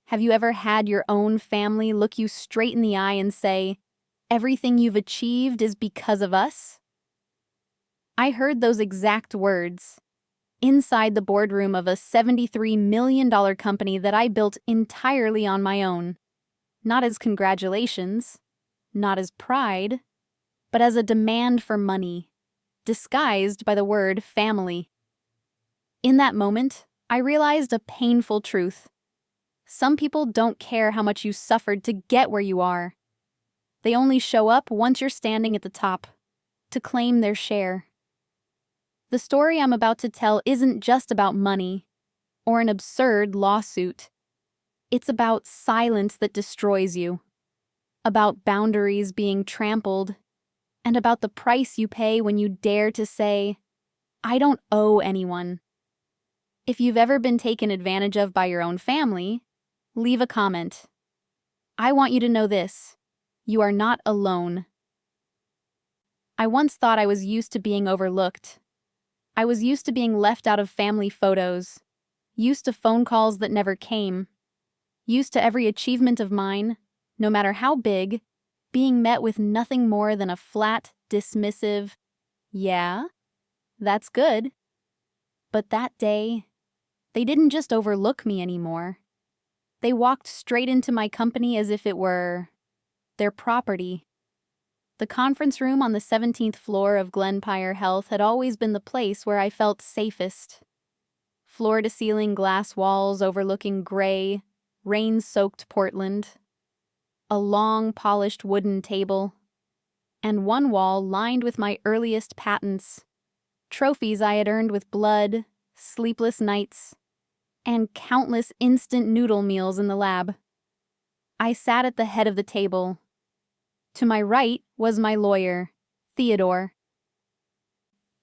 Have you ever had your own family look you straight in the eye and say, "Everything you've achieved is because of us"? I heard those exact words inside the boardroom of a $73 million company that I built entirely on my own. Not as congratulations, not as pride, but as a demand for money, disguised by the word family. In that moment, I realized a painful truth. Some people don't care how much you suffered to get where you are. They only show up once you're standing at the top, to claim their share. The story I'm about to tell isn't just about money or an absurd lawsuit. It's about silence that destroys you, about boundaries being trampled, and about the price you pay when you dare to say, "I don't owe anyone." If you've ever been taken advantage of by your own family, leave a comment. I want you to know this: you are not alone. I once thought I was used to being overlooked. I was used to being left out of family photos, used to phone calls that never came, used to every achievement of mine, no matter how big, being met with nothing more than a flat, dismissive, "Yeah, that's good." But that day, they didn't just overlook me anymore. They walked straight into my company as if it were their property. The conference room on the 17th floor of Glenpire Health had always been the place where I felt safest. Floor-to-ceiling glass walls overlooking gray, rain-soaked Portland, a long, polished wooden table, and one wall lined with my earliest patents, trophies I had earned with blood, sleepless nights, and countless instant noodle meals in the lab. I sat at the head of the table. To my right was my lawyer, Theodore.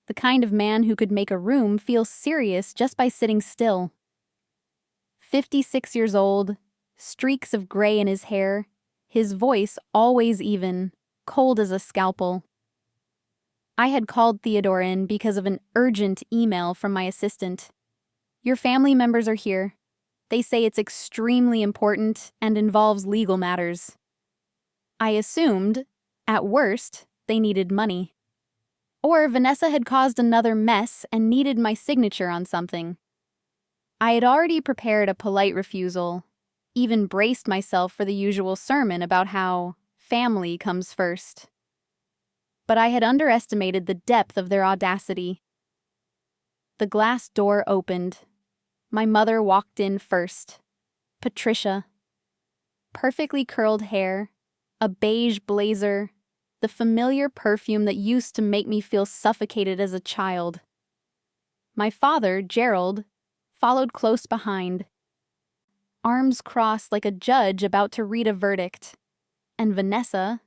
The kind of man who could make a room feel serious just by sitting still. 56 years old, streaks of gray in his hair, his voice always even, cold as a scalpel. I had called Theodore in because of an urgent email from my assistant. "Your family members are here. They say it's extremely important and involves legal matters." I assumed, at worst, they needed money. Or Vanessa had caused another mess and needed my signature on something. I had already prepared a polite refusal, even braced myself for the usual sermon about how family comes first. But I had underestimated the depth of their audacity. The glass door opened. My mother walked in first. Patricia. Perfectly curled hair, a beige blazer, the familiar perfume that used to make me feel suffocated as a child. My father, Gerald, followed close behind, arms crossed like a judge about to read a verdict. And Vanessa,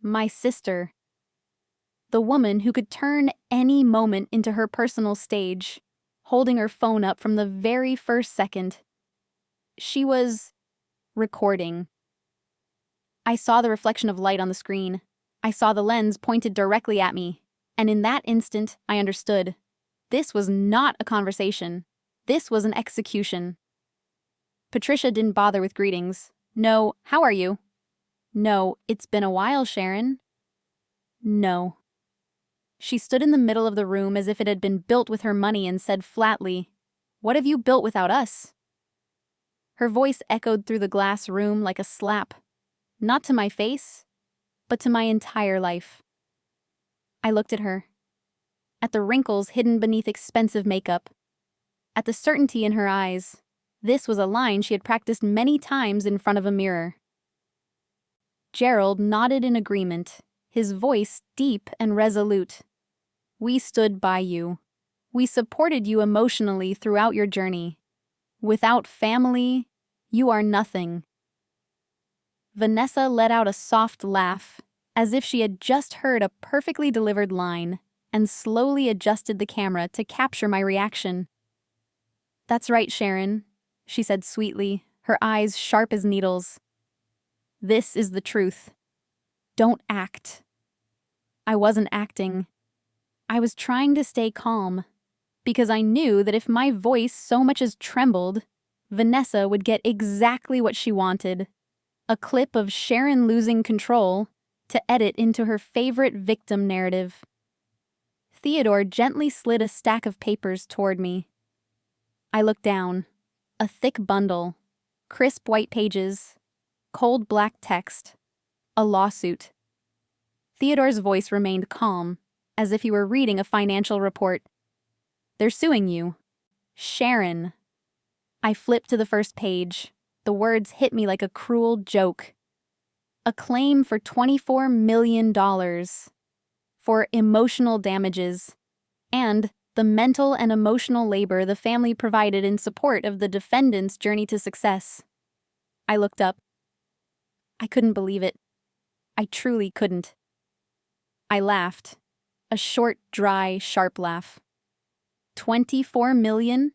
my sister, the woman who could turn any moment into her personal stage, holding her phone up from the very first second. She was recording. I saw the reflection of light on the screen. I saw the lens pointed directly at me. And in that instant, I understood. This was not a conversation. This was an execution. Patricia didn't bother with greetings. No, "How are you?" No, "It's been a while, Sharon." No. She stood in the middle of the room as if it had been built with her money and said flatly, "What have you built without us?" Her voice echoed through the glass room like a slap, not to my face, but to my entire life. I looked at her, at the wrinkles hidden beneath expensive makeup, at the certainty in her eyes. This was a line she had practiced many times in front of a mirror. Gerald nodded in agreement, his voice deep and resolute. "We stood by you. We supported you emotionally throughout your journey. Without family, you are nothing." Vanessa let out a soft laugh, as if she had just heard a perfectly delivered line, and slowly adjusted the camera to capture my reaction. "That's right, Sharon," she said sweetly, her eyes sharp as needles. "This is the truth. Don't act." I wasn't acting. I was trying to stay calm, because I knew that if my voice so much as trembled, Vanessa would get exactly what she wanted: a clip of Sharon losing control to edit into her favorite victim narrative. Theodore gently slid a stack of papers toward me. I looked down. A thick bundle, crisp white pages, cold black text, a lawsuit. Theodore's voice remained calm, as if he were reading a financial report. "They're suing you. Sharon." I flipped to the first page. The words hit me like a cruel joke. A claim for $24 million for emotional damages and the mental and emotional labor the family provided in support of the defendant's journey to success. I looked up. I couldn't believe it. I truly couldn't. I laughed. A short, dry, sharp laugh. "24 million?"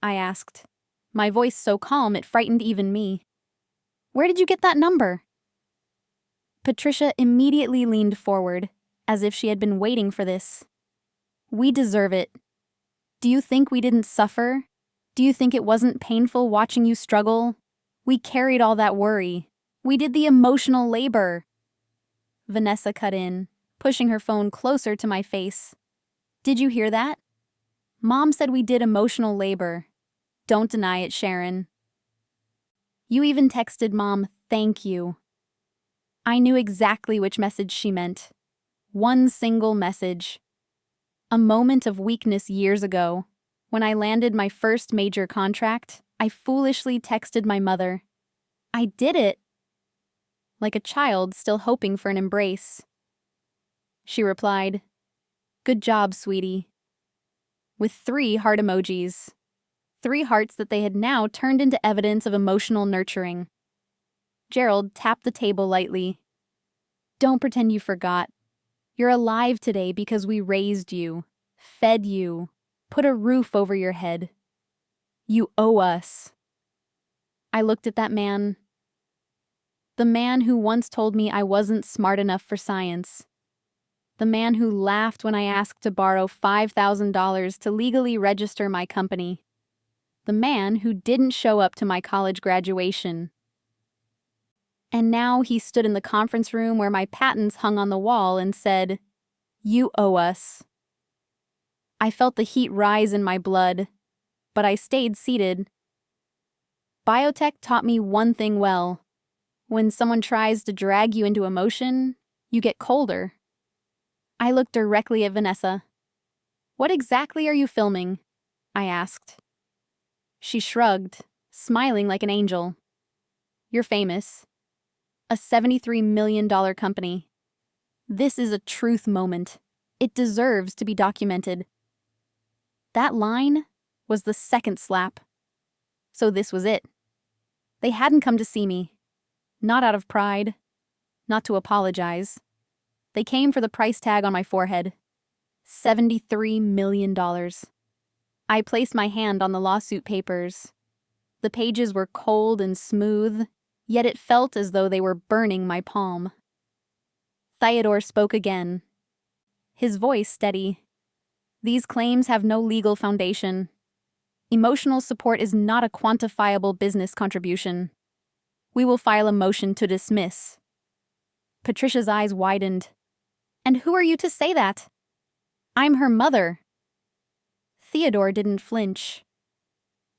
I asked, my voice so calm it frightened even me. "Where did you get that number?" Patricia immediately leaned forward, as if she had been waiting for this. "We deserve it. Do you think we didn't suffer? Do you think it wasn't painful watching you struggle? We carried all that worry. We did the emotional labor." Vanessa cut in, pushing her phone closer to my face. "Did you hear that? Mom said we did emotional labor. Don't deny it, Sharon. You even texted Mom, 'Thank you.'" I knew exactly which message she meant. One single message. A moment of weakness years ago, when I landed my first major contract, I foolishly texted my mother, "I did it," like a child still hoping for an embrace. She replied, "Good job, sweetie," with 3 heart emojis. 3 hearts that they had now turned into evidence of emotional nurturing. Gerald tapped the table lightly. "Don't pretend you forgot. You're alive today because we raised you, fed you, put a roof over your head. You owe us." I looked at that man. The man who once told me I wasn't smart enough for science. The man who laughed when I asked to borrow $5,000 to legally register my company. The man who didn't show up to my college graduation. And now he stood in the conference room where my patents hung on the wall and said, "You owe us." I felt the heat rise in my blood, but I stayed seated. Biotech taught me one thing well. When someone tries to drag you into emotion, you get colder. I looked directly at Vanessa. "What exactly are you filming?" I asked. She shrugged, smiling like an angel. "You're famous. A $73 million company. This is a truth moment. It deserves to be documented." That line was the second slap. So this was it. They hadn't come to see me. Not out of pride. Not to apologize. They came for the price tag on my forehead. $73 million. I placed my hand on the lawsuit papers. The pages were cold and smooth, yet it felt as though they were burning my palm. Theodore spoke again. His voice steady. "These claims have no legal foundation. Emotional support is not a quantifiable business contribution. We will file a motion to dismiss." Patricia's eyes widened. "And who are you to say that? I'm her mother." Theodore didn't flinch.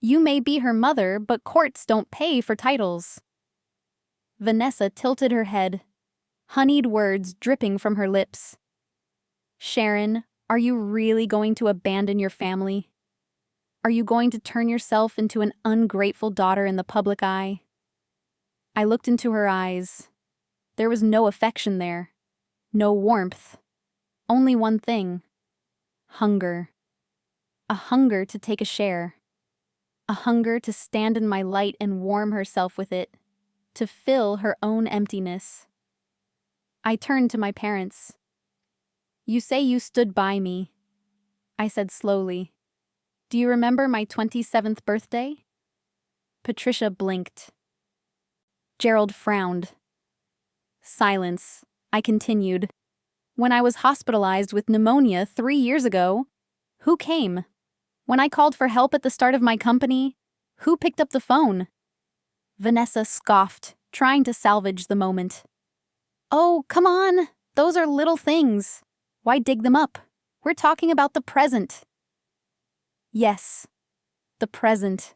"You may be her mother, but courts don't pay for titles." Vanessa tilted her head, honeyed words dripping from her lips. "Sharon, are you really going to abandon your family? Are you going to turn yourself into an ungrateful daughter in the public eye?" I looked into her eyes. There was no affection there, no warmth, only one thing: hunger. A hunger to take a share. A hunger to stand in my light and warm herself with it, to fill her own emptiness. I turned to my parents. "You say you stood by me," I said slowly. "Do you remember my 27th birthday?" Patricia blinked. Gerald frowned. Silence. I continued. "When I was hospitalized with pneumonia 3 years ago, who came? When I called for help at the start of my company, Who picked up the phone? Vanessa scoffed, trying to salvage the moment. Oh, come on! Those are little things. Why dig them up? We're talking about the present. Yes, the present.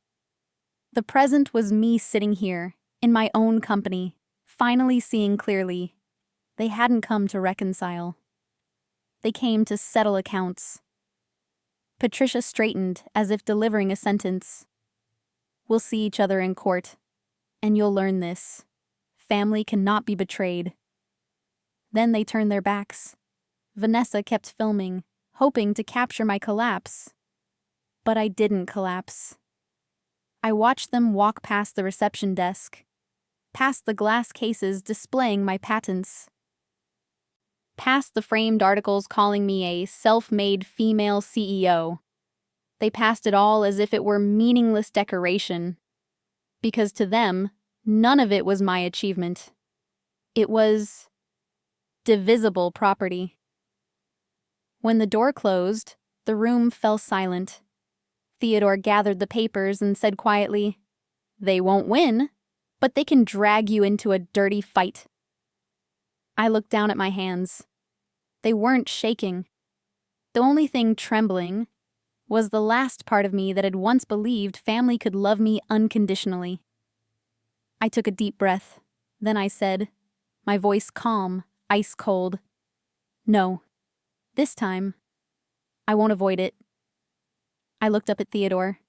The present was me sitting here, in my own company, finally seeing clearly. They hadn't come to reconcile. They came to settle accounts. Patricia straightened as if delivering a sentence. We'll see each other in court, and you'll learn this. Family cannot be betrayed. Then they turned their backs. Vanessa kept filming, hoping to capture my collapse. But I didn't collapse. I watched them walk past the reception desk, past the glass cases displaying my patents, past the framed articles calling me a self-made female CEO. They passed it all as if it were meaningless decoration, because to them, none of it was my achievement. It was divisible property. When the door closed, the room fell silent. Theodore gathered the papers and said quietly, "They won't win, but they can drag you into a dirty fight." I looked down at my hands. They weren't shaking. The only thing trembling was the last part of me that had once believed family could love me unconditionally. I took a deep breath. Then I said, my voice calm, ice cold, "No, this time, I won't avoid it." I looked up at Theodore.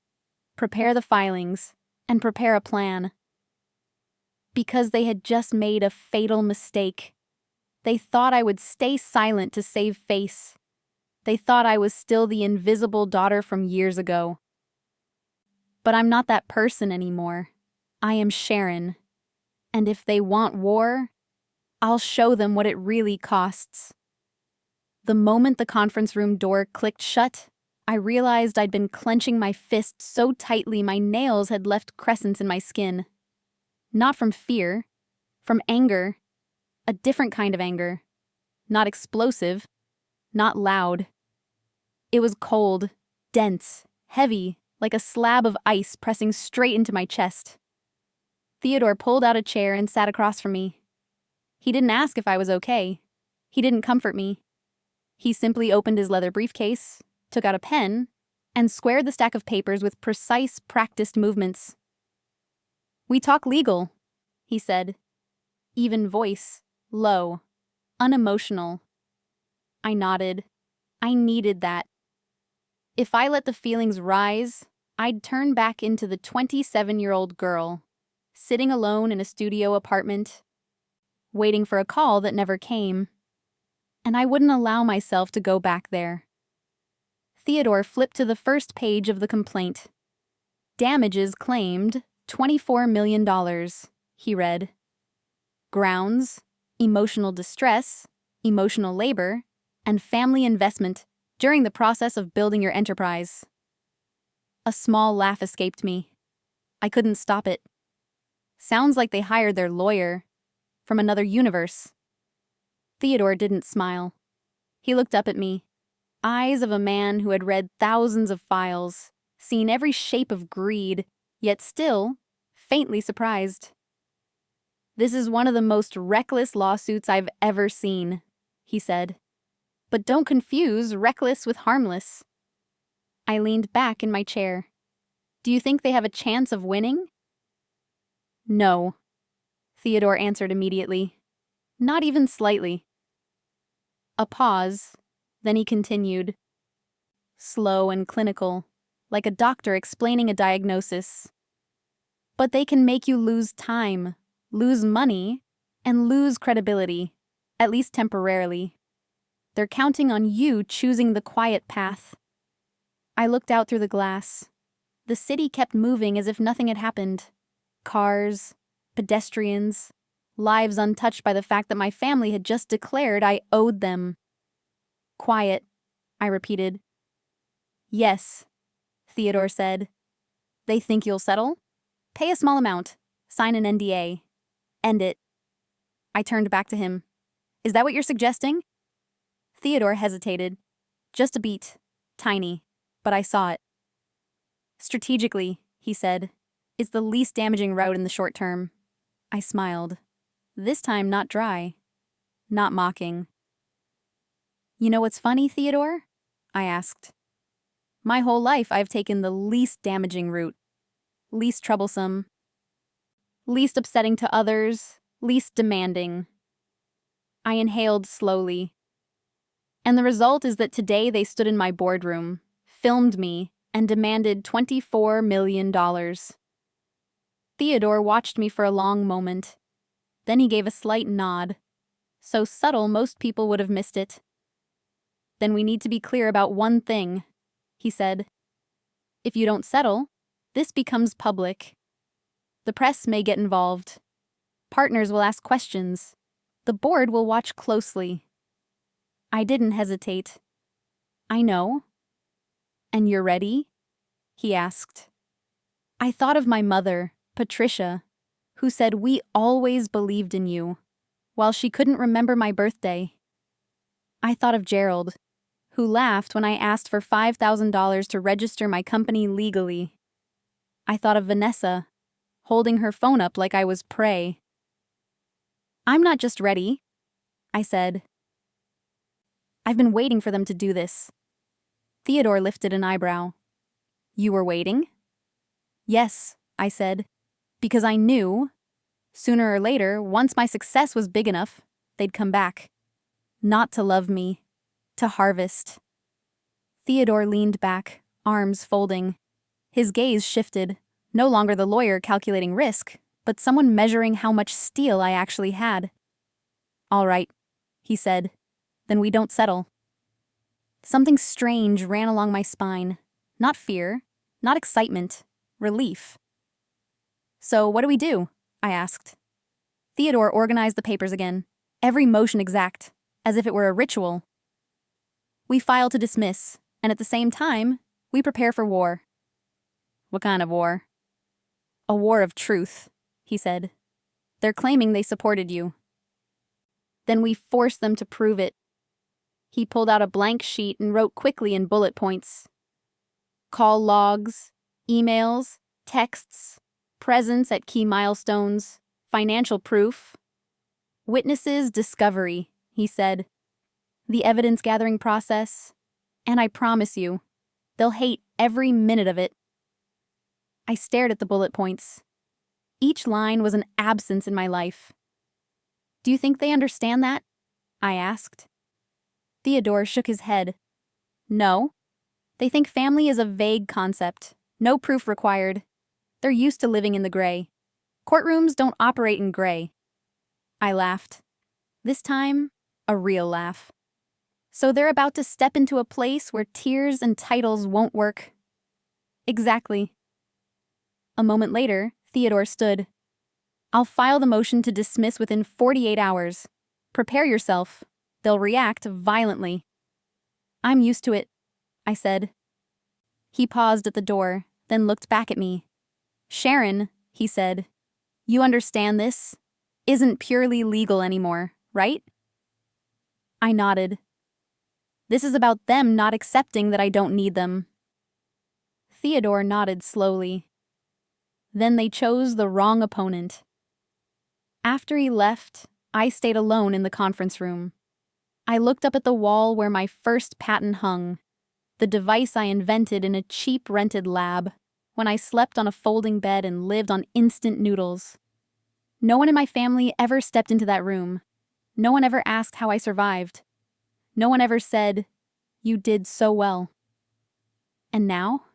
Prepare the filings, and prepare a plan. Because they had just made a fatal mistake. They thought I would stay silent to save face. They thought I was still the invisible daughter from years ago. But I'm not that person anymore. I am Sharon. And if they want war, I'll show them what it really costs. The moment the conference room door clicked shut, I realized I'd been clenching my fist so tightly my nails had left crescents in my skin. Not from fear, from anger, a different kind of anger. Not explosive, not loud. It was cold, dense, heavy, like a slab of ice pressing straight into my chest. Theodore pulled out a chair and sat across from me. He didn't ask if I was okay. He didn't comfort me. He simply opened his leather briefcase, took out a pen, and squared the stack of papers with precise, practiced movements. "We talk legal," he said. Even voice, low, unemotional. I nodded. I needed that. If I let the feelings rise, I'd turn back into the 27-year-old girl, sitting alone in a studio apartment, waiting for a call that never came. And I wouldn't allow myself to go back there. Theodore flipped to the first page of the complaint. Damages claimed $24 million, he read. Grounds, emotional distress, emotional labor, and family investment during the process of building your enterprise. A small laugh escaped me. I couldn't stop it. Sounds like they hired their lawyer from another universe. Theodore didn't smile. He looked up at me, eyes of a man who had read thousands of files, seen every shape of greed, yet still faintly surprised. "This is one of the most reckless lawsuits I've ever seen," he said. "But don't confuse reckless with harmless." I leaned back in my chair. "Do you think they have a chance of winning?" "No," Theodore answered immediately. "Not even slightly." A pause, then he continued, slow and clinical, like a doctor explaining a diagnosis. "But they can make you lose time, lose money, and lose credibility, at least temporarily. They're counting on you choosing the quiet path." I looked out through the glass. The city kept moving as if nothing had happened. Cars, pedestrians, lives untouched by the fact that my family had just declared I owed them. "Quiet," I repeated. "Yes," Theodore said. "They think you'll settle? Pay a small amount, sign an NDA. End it." I turned back to him. "Is that what you're suggesting?" Theodore hesitated. Just a beat. Tiny. But I saw it. "Strategically," he said, is the least damaging route in the short term. I smiled. This time not dry, not mocking. You know what's funny, Theodore? I asked. My whole life I've taken the least damaging route. Least troublesome. Least upsetting to others. Least demanding. I inhaled slowly. And the result is that today they stood in my boardroom, filmed me, and demanded $24 million. Theodore watched me for a long moment. Then he gave a slight nod. So subtle most people would have missed it. Then we need to be clear about one thing, he said. If you don't settle, this becomes public. The press may get involved. Partners will ask questions. The board will watch closely. I didn't hesitate. I know. And you're ready? He asked. I thought of my mother, Patricia, who said we always believed in you, while she couldn't remember my birthday. I thought of Gerald, who laughed when I asked for $5,000 to register my company legally. I thought of Vanessa, holding her phone up like I was prey. I'm not just ready, I said. I've been waiting for them to do this. Theodore lifted an eyebrow. You were waiting? Yes, I said, because I knew, sooner or later, once my success was big enough, they'd come back. Not to love me, to harvest. Theodore leaned back, arms folding. His gaze shifted, no longer the lawyer calculating risk, but someone measuring how much steel I actually had. All right, he said, then we don't settle. Something strange ran along my spine. Not fear, not excitement, relief. So what do we do? I asked. Theodore organized the papers again, every motion exact, as if it were a ritual. We file to dismiss, and at the same time, we prepare for war. What kind of war? A war of truth, he said. They're claiming they supported you. Then we force them to prove it. He pulled out a blank sheet and wrote quickly in bullet points. Call logs, emails, texts, presence at key milestones, financial proof. Witnesses' discovery, he said. The evidence-gathering process. And I promise you, they'll hate every minute of it. I stared at the bullet points. Each line was an absence in my life. Do you think they understand that? I asked. Theodore shook his head. No. They think family is a vague concept. No proof required. They're used to living in the gray. Courtrooms don't operate in gray. I laughed. This time, a real laugh. So they're about to step into a place where tears and titles won't work. Exactly. A moment later, Theodore stood. I'll file the motion to dismiss within 48 hours. Prepare yourself. They'll react violently. I'm used to it, I said. He paused at the door, then looked back at me. Sharon, he said, you understand this? Isn't purely legal anymore, right? I nodded. This is about them not accepting that I don't need them. Theodore nodded slowly. Then they chose the wrong opponent. After he left, I stayed alone in the conference room. I looked up at the wall where my first patent hung, the device I invented in a cheap rented lab, when I slept on a folding bed and lived on instant noodles. No one in my family ever stepped into that room. No one ever asked how I survived. No one ever said, you did so well. And now?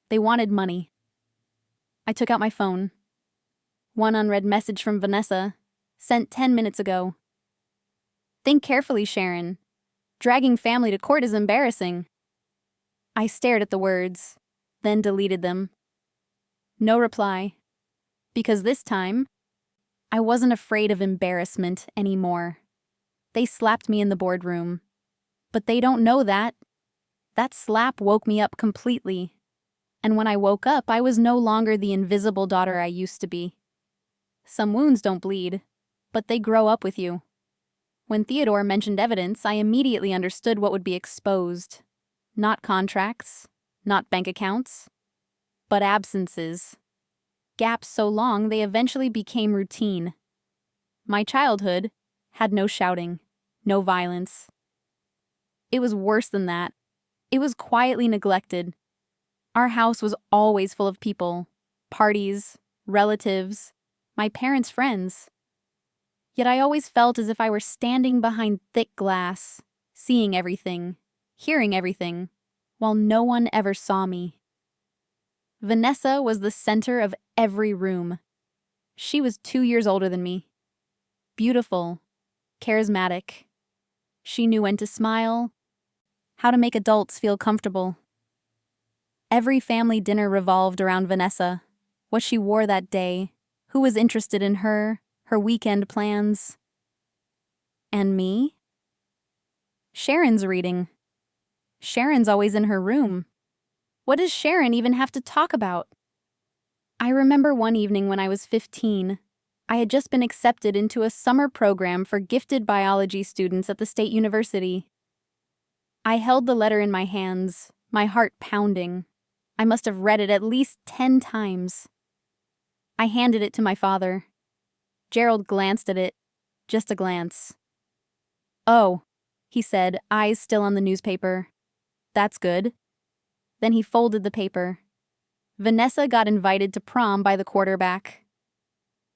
They wanted money. I took out my phone. One unread message from Vanessa, sent 10 minutes ago. Think carefully, Sharon. Dragging family to court is embarrassing. I stared at the words, then deleted them. No reply. Because this time, I wasn't afraid of embarrassment anymore. They slapped me in the boardroom. But they don't know that. That slap woke me up completely. And when I woke up, I was no longer the invisible daughter I used to be. Some wounds don't bleed, but they grow up with you. When Theodore mentioned evidence, I immediately understood what would be exposed. Not contracts, not bank accounts, but absences. gaps so long they eventually became routine. My childhood had no shouting, no violence. It was worse than that. It was quietly neglected. Our house was always full of people, parties, relatives, my parents' friends. Yet I always felt as if I were standing behind thick glass, seeing everything, hearing everything, while no one ever saw me. Vanessa was the center of every room. She was 2 years older than me. Beautiful, charismatic. She knew when to smile, how to make adults feel comfortable. Every family dinner revolved around Vanessa, what she wore that day, who was interested in her, her weekend plans. And me? Sharon's reading. Sharon's always in her room. What does Sharon even have to talk about? I remember one evening when I was 15. I had just been accepted into a summer program for gifted biology students at the state university. I held the letter in my hands, my heart pounding. I must have read it at least 10 times. I handed it to my father. Gerald glanced at it, just a glance. "Oh," he said, eyes still on the newspaper. "That's good." Then he folded the paper. Vanessa got invited to prom by the quarterback.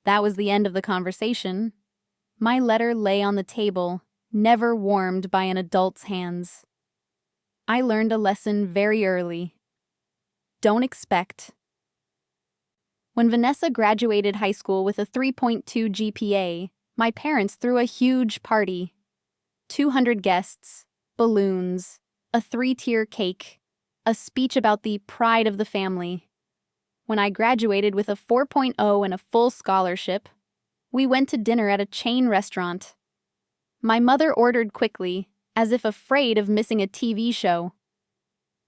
That was the end of the conversation. My letter lay on the table, never warmed by an adult's hands. I learned a lesson very early. Don't expect. When Vanessa graduated high school with a 3.2 GPA, my parents threw a huge party. 200 guests, balloons, a 3-tier cake, a speech about the pride of the family. When I graduated with a 4.0 and a full scholarship, we went to dinner at a chain restaurant. My mother ordered quickly, as if afraid of missing a TV show.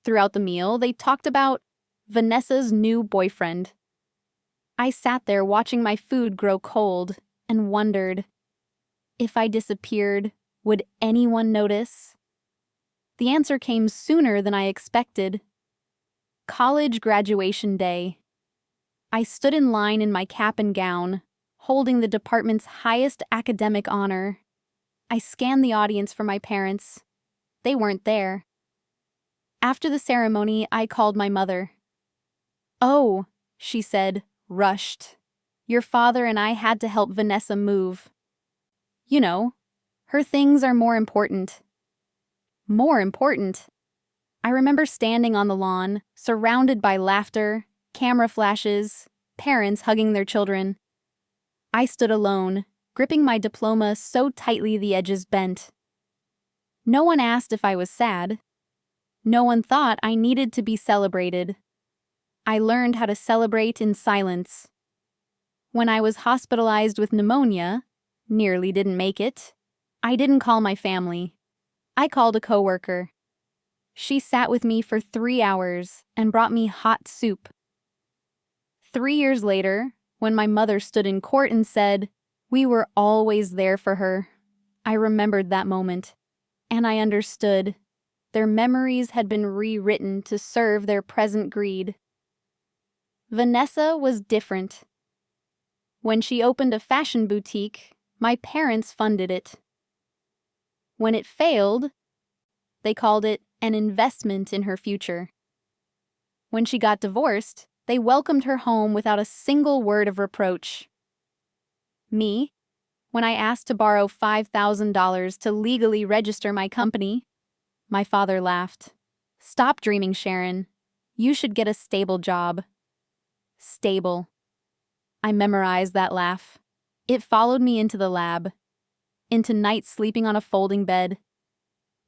Throughout the meal, they talked about Vanessa's new boyfriend. I sat there watching my food grow cold and wondered, if I disappeared, would anyone notice? The answer came sooner than I expected. College graduation day. I stood in line in my cap and gown, holding the department's highest academic honor. I scanned the audience for my parents. They weren't there. After the ceremony, I called my mother. "Oh," she said, rushed. "Your father and I had to help Vanessa move. You know, her things are more important." More important. I remember standing on the lawn, surrounded by laughter, camera flashes, parents hugging their children. I stood alone, gripping my diploma so tightly the edges bent. No one asked if I was sad. No one thought I needed to be celebrated. I learned how to celebrate in silence. When I was hospitalized with pneumonia, nearly didn't make it, I didn't call my family. I called a coworker. She sat with me for 3 hours and brought me hot soup. 3 years later, when my mother stood in court and said, "We were always there for her," I remembered that moment, and I understood. Their memories had been rewritten to serve their present greed. Vanessa was different. When she opened a fashion boutique, my parents funded it. When it failed, they called it an investment in her future. When she got divorced, they welcomed her home without a single word of reproach. Me, when I asked to borrow $5,000 to legally register my company, my father laughed. "Stop dreaming, Sharon. You should get a stable job." Stable. I memorized that laugh. It followed me into the lab, into nights sleeping on a folding bed,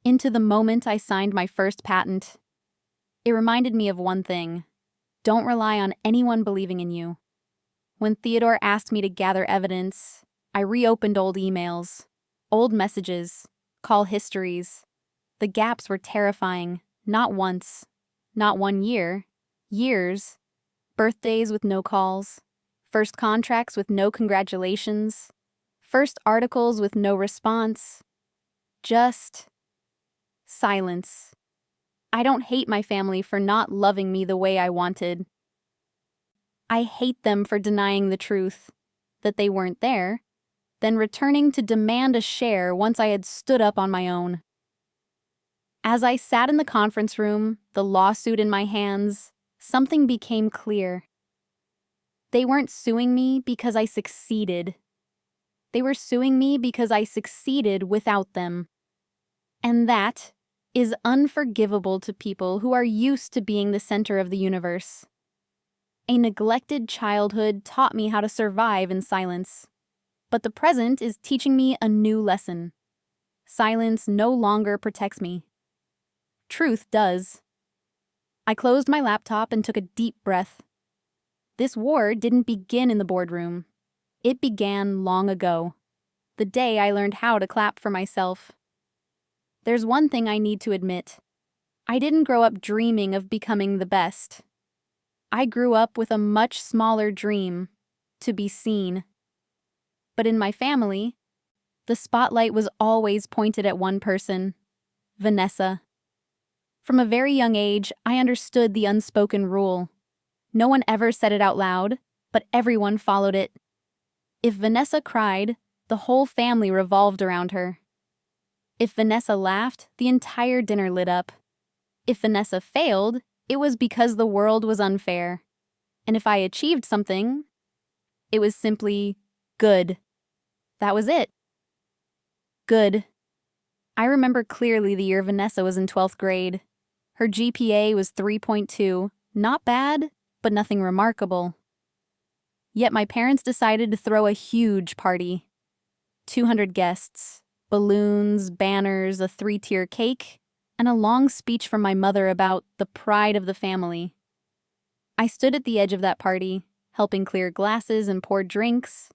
into the moment I signed my first patent. It reminded me of one thing. Don't rely on anyone believing in you. When Theodore asked me to gather evidence, I reopened old emails, old messages, call histories. The gaps were terrifying, not once, not 1 year, years. Birthdays with no calls, first contracts with no congratulations, first articles with no response. Just silence. I don't hate my family for not loving me the way I wanted. I hate them for denying the truth, that they weren't there, then returning to demand a share once I had stood up on my own. As I sat in the conference room, the lawsuit in my hands, something became clear. They weren't suing me because I succeeded. They were suing me because I succeeded without them. And that is unforgivable to people who are used to being the center of the universe. A neglected childhood taught me how to survive in silence. But the present is teaching me a new lesson. Silence no longer protects me. Truth does. I closed my laptop and took a deep breath. This war didn't begin in the boardroom. It began long ago, the day I learned how to clap for myself. There's one thing I need to admit. I didn't grow up dreaming of becoming the best. I grew up with a much smaller dream, to be seen. But in my family, the spotlight was always pointed at one person, Vanessa. From a very young age, I understood the unspoken rule. No one ever said it out loud, but everyone followed it. If Vanessa cried, the whole family revolved around her. If Vanessa laughed, the entire dinner lit up. If Vanessa failed, it was because the world was unfair. And if I achieved something, it was simply good. That was it. Good. I remember clearly the year Vanessa was in 12th grade. Her GPA was 3.2, not bad, but nothing remarkable. Yet my parents decided to throw a huge party. 200 guests, balloons, banners, a 3-tier cake, and a long speech from my mother about the pride of the family. I stood at the edge of that party, helping clear glasses and pour drinks,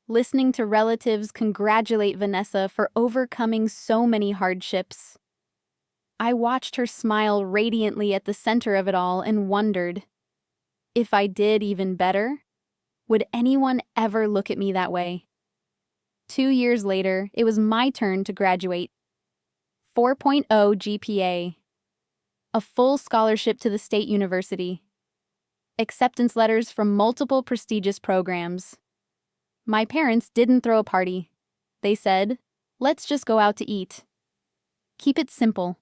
listening to relatives congratulate Vanessa for overcoming so many hardships. I watched her smile radiantly at the center of it all and wondered, if I did even better, would anyone ever look at me that way? 2 years later, it was my turn to graduate. 4.0 GPA. A full scholarship to the state university. Acceptance letters from multiple prestigious programs. My parents didn't throw a party. They said, let's just go out to eat. Keep it simple.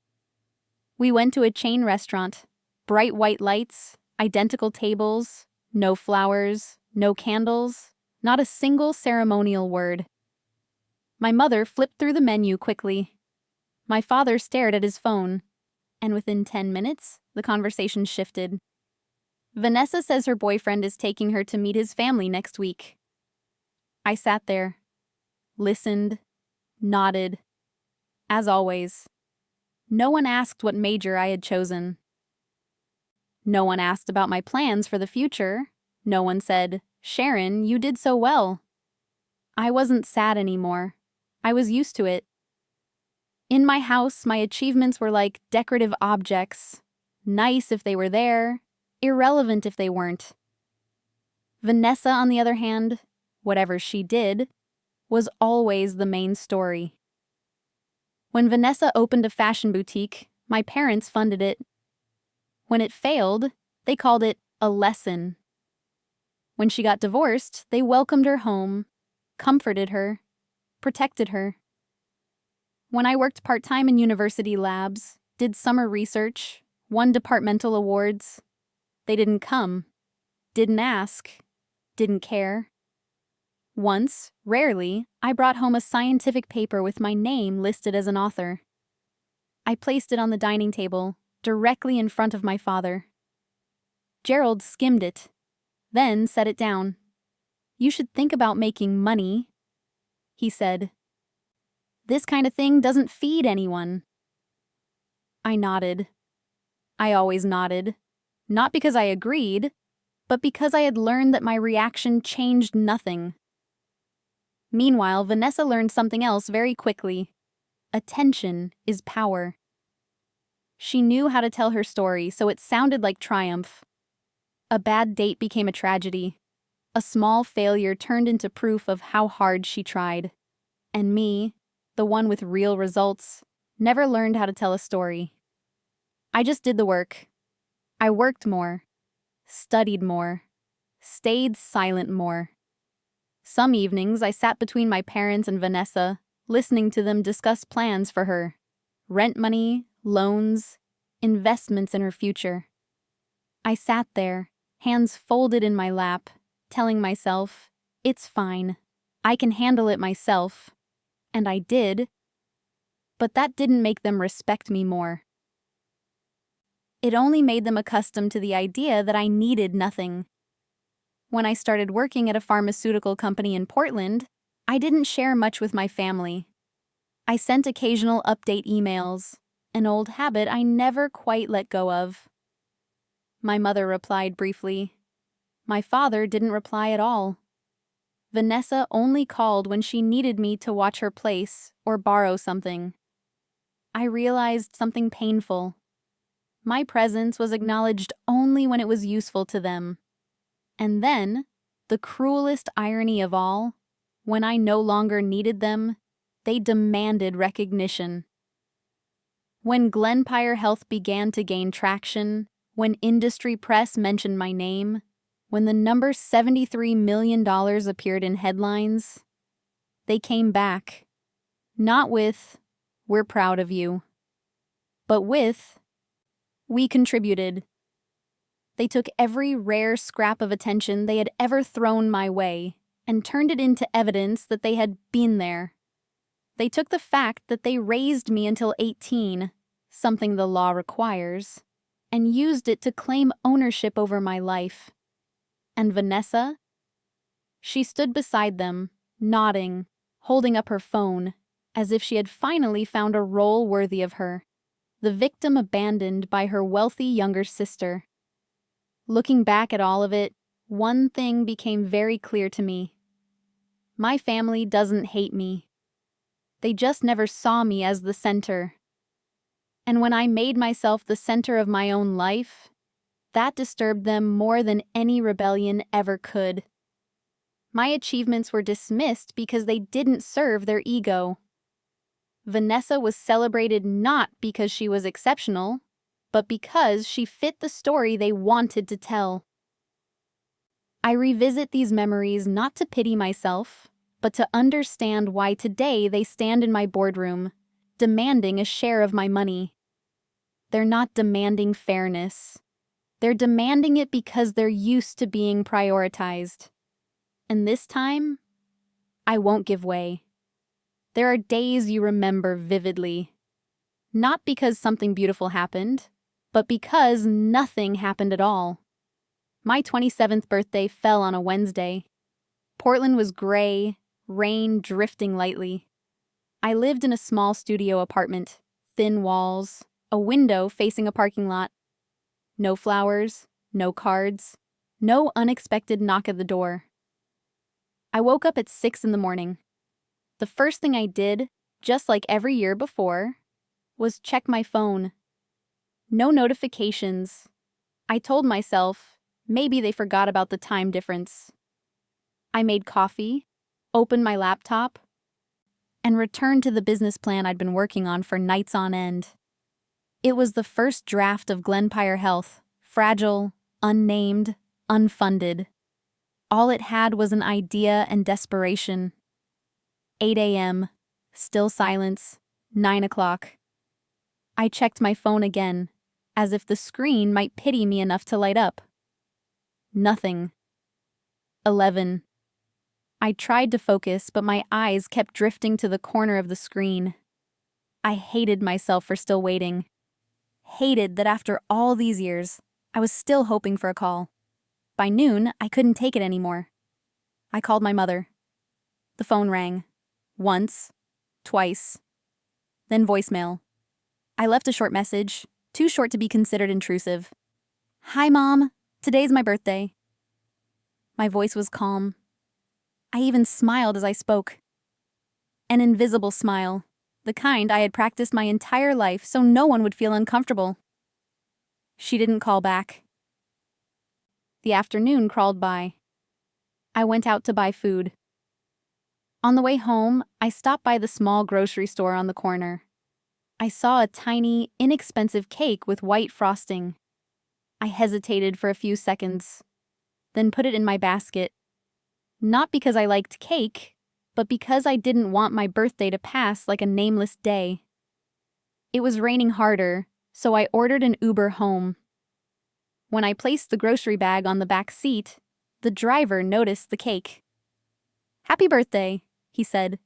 We went to a chain restaurant. Bright white lights, identical tables, no flowers, no candles, not a single ceremonial word. My mother flipped through the menu quickly. My father stared at his phone, and within 10 minutes, the conversation shifted. Vanessa says her boyfriend is taking her to meet his family next week. I sat there, listened, nodded. As always, no one asked what major I had chosen. No one asked about my plans for the future. No one said, Sharon, you did so well. I wasn't sad anymore. I was used to it. In my house, my achievements were like decorative objects. Nice if they were there, irrelevant if they weren't. Vanessa, on the other hand, whatever she did, was always the main story. When Vanessa opened a fashion boutique, my parents funded it. When it failed, they called it a lesson. When she got divorced, they welcomed her home, comforted her, protected her. When I worked part-time in university labs, did summer research, won departmental awards, they didn't come, didn't ask, didn't care. Once, rarely, I brought home a scientific paper with my name listed as an author. I placed it on the dining table, directly in front of my father. Gerald skimmed it, then set it down. You should think about making money, he said. This kind of thing doesn't feed anyone. I nodded. I always nodded. Not because I agreed, but because I had learned that my reaction changed nothing. Meanwhile, Vanessa learned something else very quickly. Attention is power. She knew how to tell her story, so it sounded like triumph. A bad date became a tragedy. A small failure turned into proof of how hard she tried. And me, the one with real results, never learned how to tell a story. I just did the work. I worked more, studied more, stayed silent more. Some evenings I sat between my parents and Vanessa, listening to them discuss plans for her. Rent money, loans, investments in her future. I sat there, hands folded in my lap, telling myself, it's fine. I can handle it myself. And I did. But that didn't make them respect me more. It only made them accustomed to the idea that I needed nothing. When I started working at a pharmaceutical company in Portland, I didn't share much with my family. I sent occasional update emails, an old habit I never quite let go of. My mother replied briefly. My father didn't reply at all. Vanessa only called when she needed me to watch her place or borrow something. I realized something painful. My presence was acknowledged only when it was useful to them. And then, the cruelest irony of all, when I no longer needed them, they demanded recognition. When Glenpire Health began to gain traction, when industry press mentioned my name, when the number $73 million appeared in headlines, they came back, not with, "We're proud of you," but with, "We contributed." They took every rare scrap of attention they had ever thrown my way and turned it into evidence that they had been there. They took the fact that they raised me until 18, something the law requires, and used it to claim ownership over my life. And Vanessa? She stood beside them, nodding, holding up her phone, as if she had finally found a role worthy of her, the victim abandoned by her wealthy younger sister. Looking back at all of it, one thing became very clear to me. My family doesn't hate me. They just never saw me as the center. And when I made myself the center of my own life, that disturbed them more than any rebellion ever could. My achievements were dismissed because they didn't serve their ego. Vanessa was celebrated not because she was exceptional, but because she fit the story they wanted to tell. I revisit these memories not to pity myself, but to understand why today they stand in my boardroom, demanding a share of my money. They're not demanding fairness. They're demanding it because they're used to being prioritized. And this time, I won't give way. There are days you remember vividly. Not because something beautiful happened, but because nothing happened at all. My 27th birthday fell on a Wednesday. Portland was gray, rain drifting lightly. I lived in a small studio apartment, thin walls, a window facing a parking lot. No flowers, no cards, no unexpected knock at the door. I woke up at 6 a.m. The first thing I did, just like every year before, was check my phone. No notifications. I told myself, maybe they forgot about the time difference. I made coffee, opened my laptop, and returned to the business plan I'd been working on for nights on end. It was the first draft of Glenpire Health, fragile, unnamed, unfunded. All it had was an idea and desperation. 8 a.m., still silence, 9 o'clock. I checked my phone again, as if the screen might pity me enough to light up. Nothing. 11. I tried to focus, but my eyes kept drifting to the corner of the screen. I hated myself for still waiting. Hated that after all these years, I was still hoping for a call. By noon, I couldn't take it anymore. I called my mother. The phone rang. Once, twice, then voicemail. I left a short message, too short to be considered intrusive. "Hi, Mom. Today's my birthday." My voice was calm. I even smiled as I spoke. An invisible smile, the kind I had practiced my entire life so no one would feel uncomfortable. She didn't call back. The afternoon crawled by. I went out to buy food. On the way home, I stopped by the small grocery store on the corner. I saw a tiny, inexpensive cake with white frosting. I hesitated for a few seconds. then put it in my basket. Not because I liked cake, but because I didn't want my birthday to pass like a nameless day. It was raining harder, so I ordered an Uber home. When I placed the grocery bag on the back seat, the driver noticed the cake. "Happy birthday," he said,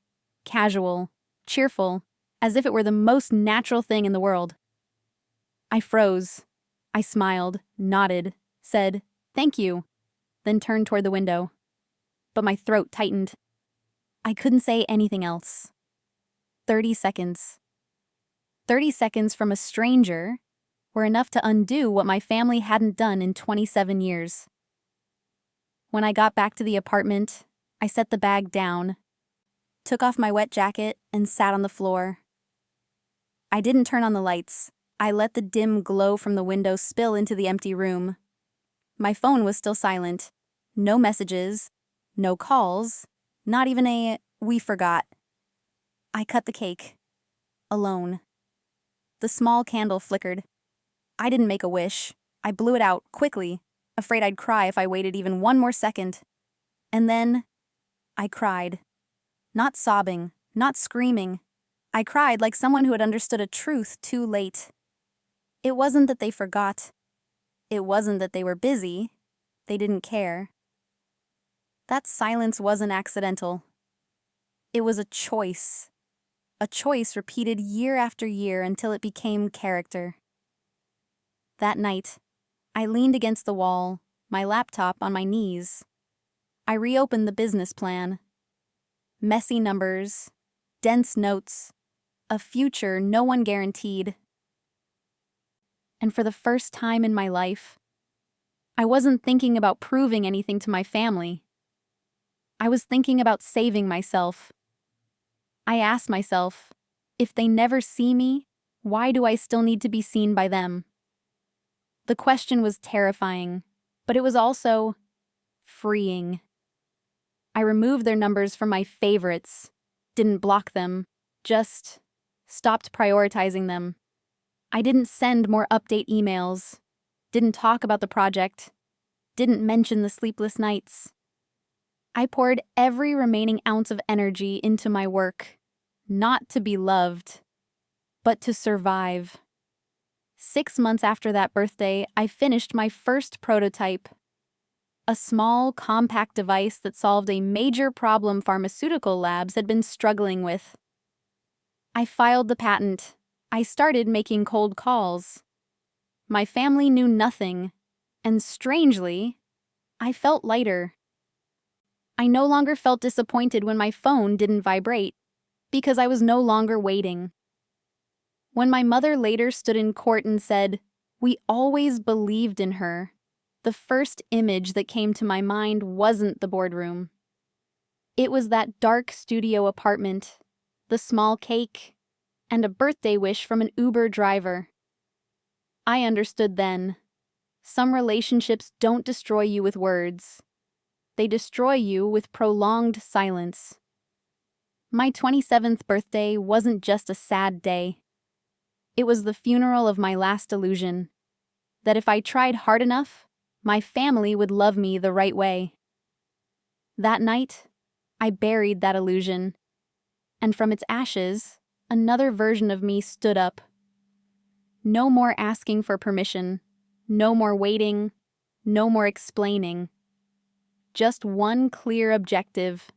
casual, cheerful, as if it were the most natural thing in the world. I froze. I smiled, nodded, said, "Thank you," then turned toward the window. But my throat tightened. I couldn't say anything else. 30 seconds. 30 seconds from a stranger were enough to undo what my family hadn't done in 27 years. When I got back to the apartment, I set the bag down, took off my wet jacket, and sat on the floor. I didn't turn on the lights. I let the dim glow from the window spill into the empty room. My phone was still silent. No messages, no calls, not even a "we forgot." I cut the cake. Alone. The small candle flickered. I didn't make a wish. I blew it out, quickly, afraid I'd cry if I waited even one more second. And then, I cried. Not sobbing, not screaming. I cried like someone who had understood a truth too late. It wasn't that they forgot. It wasn't that they were busy. They didn't care. That silence wasn't accidental. It was a choice. A choice repeated year after year until it became character. That night, I leaned against the wall, my laptop on my knees. I reopened the business plan. Messy numbers, dense notes, a future no one guaranteed. And for the first time in my life, I wasn't thinking about proving anything to my family. I was thinking about saving myself. I asked myself, if they never see me, why do I still need to be seen by them? The question was terrifying, but it was also freeing. I removed their numbers from my favorites, didn't block them, just stopped prioritizing them. I didn't send more update emails, didn't talk about the project, didn't mention the sleepless nights. I poured every remaining ounce of energy into my work, not to be loved, but to survive. 6 months after that birthday, I finished my first prototype. A small, compact device that solved a major problem pharmaceutical labs had been struggling with. I filed the patent. I started making cold calls. My family knew nothing, and strangely, I felt lighter. I no longer felt disappointed when my phone didn't vibrate, because I was no longer waiting. When my mother later stood in court and said, "We always believed in her," the first image that came to my mind wasn't the boardroom. It was that dark studio apartment, the small cake, and a birthday wish from an Uber driver. I understood then. Some relationships don't destroy you with words. They destroy you with prolonged silence. My 27th birthday wasn't just a sad day. It was the funeral of my last illusion, that if I tried hard enough, my family would love me the right way. That night, I buried that illusion, and from its ashes, another version of me stood up. No more asking for permission, no more waiting, no more explaining. Just one clear objective: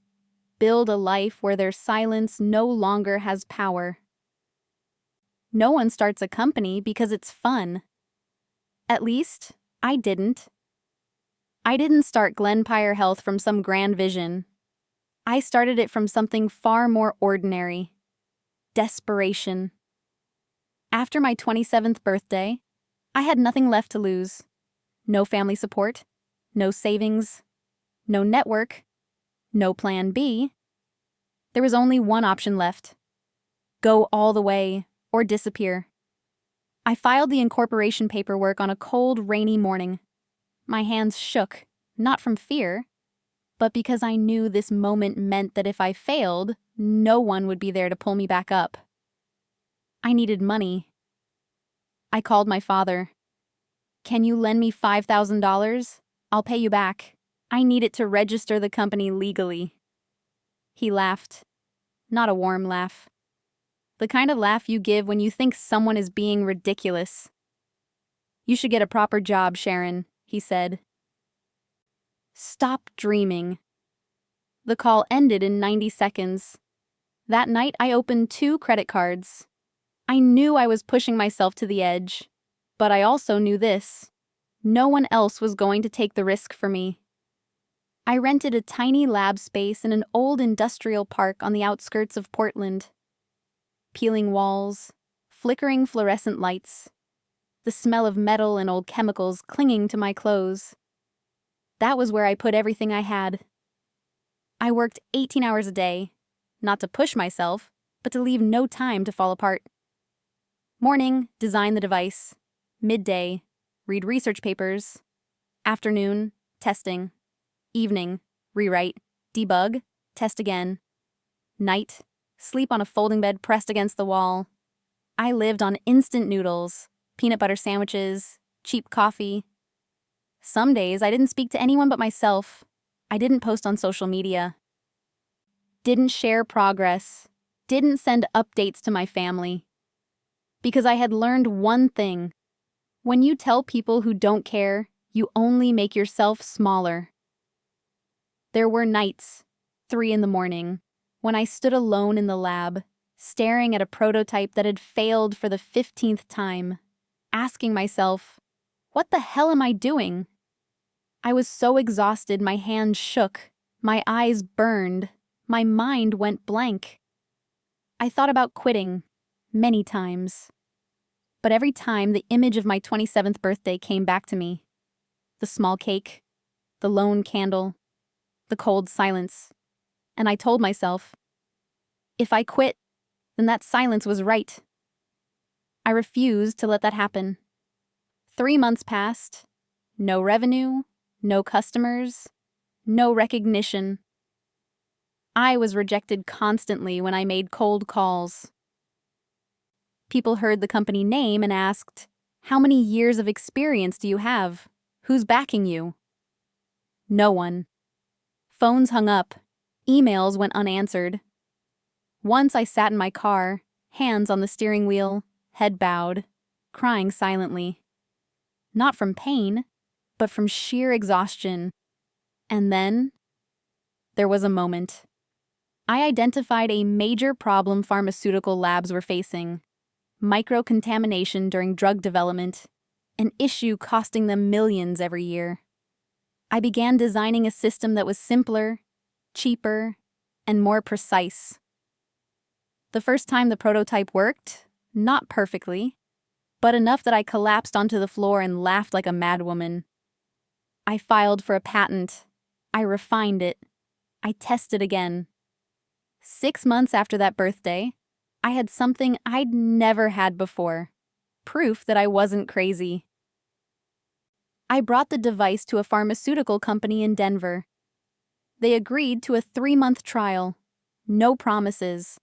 build a life where their silence no longer has power. No one starts a company because it's fun. At least, I didn't. I didn't start Glenpire Health from some grand vision. I started it from something far more ordinary: desperation. After my 27th birthday, I had nothing left to lose. No family support, no savings, no network, no plan B. There was only one option left: go all the way or disappear. I filed the incorporation paperwork on a cold, rainy morning. My hands shook, not from fear, but because I knew this moment meant that if I failed, no one would be there to pull me back up. I needed money. I called my father. "Can you lend me $5,000? I'll pay you back." I need it to register the company legally." He laughed. Not a warm laugh. The kind of laugh you give when you think someone is being ridiculous. "You should get a proper job, Sharon," he said. Stop dreaming. The call ended in 90 seconds. That night, I opened 2 credit cards. I knew I was pushing myself to the edge, but I also knew this: no one else was going to take the risk for me. I rented a tiny lab space in an old industrial park on the outskirts of Portland. Peeling walls, flickering fluorescent lights, the smell of metal and old chemicals clinging to my clothes. That was where I put everything I had. I worked 18 hours a day, not to push myself, but to leave no time to fall apart. Morning, design the device. Midday, read research papers. Afternoon, testing. Evening, rewrite, debug, test again. Night, sleep on a folding bed pressed against the wall. I lived on instant noodles, peanut butter sandwiches, cheap coffee. Some days I didn't speak to anyone but myself. I didn't post on social media. Didn't share progress. Didn't send updates to my family. Because I had learned one thing. When you tell people who don't care, you only make yourself smaller. There were nights, 3 in the morning, when I stood alone in the lab, staring at a prototype that had failed for the 15th time, asking myself, what the hell am I doing? I was so exhausted my hands shook, my eyes burned, my mind went blank. I thought about quitting, many times. But every time the image of my 27th birthday came back to me. The small cake, the lone candle, the cold silence. And I told myself, if I quit, then that silence was right. I refused to let that happen. 3 months passed. No revenue, no customers, no recognition. I was rejected constantly when I made cold calls. People heard the company name and asked, "How many years of experience do you have? Who's backing you?" No one. Phones hung up. Emails went unanswered. Once I sat in my car, hands on the steering wheel, head bowed, crying silently. Not from pain, but from sheer exhaustion. And then, there was a moment. I identified a major problem pharmaceutical labs were facing: microcontamination during drug development, an issue costing them millions every year. I began designing a system that was simpler, cheaper, and more precise. The first time the prototype worked, not perfectly, but enough that I collapsed onto the floor and laughed like a madwoman. I filed for a patent. I refined it. I tested again. 6 months after that birthday, I had something I'd never had before. Proof that I wasn't crazy. I brought the device to a pharmaceutical company in Denver. They agreed to a 3-month trial. No promises.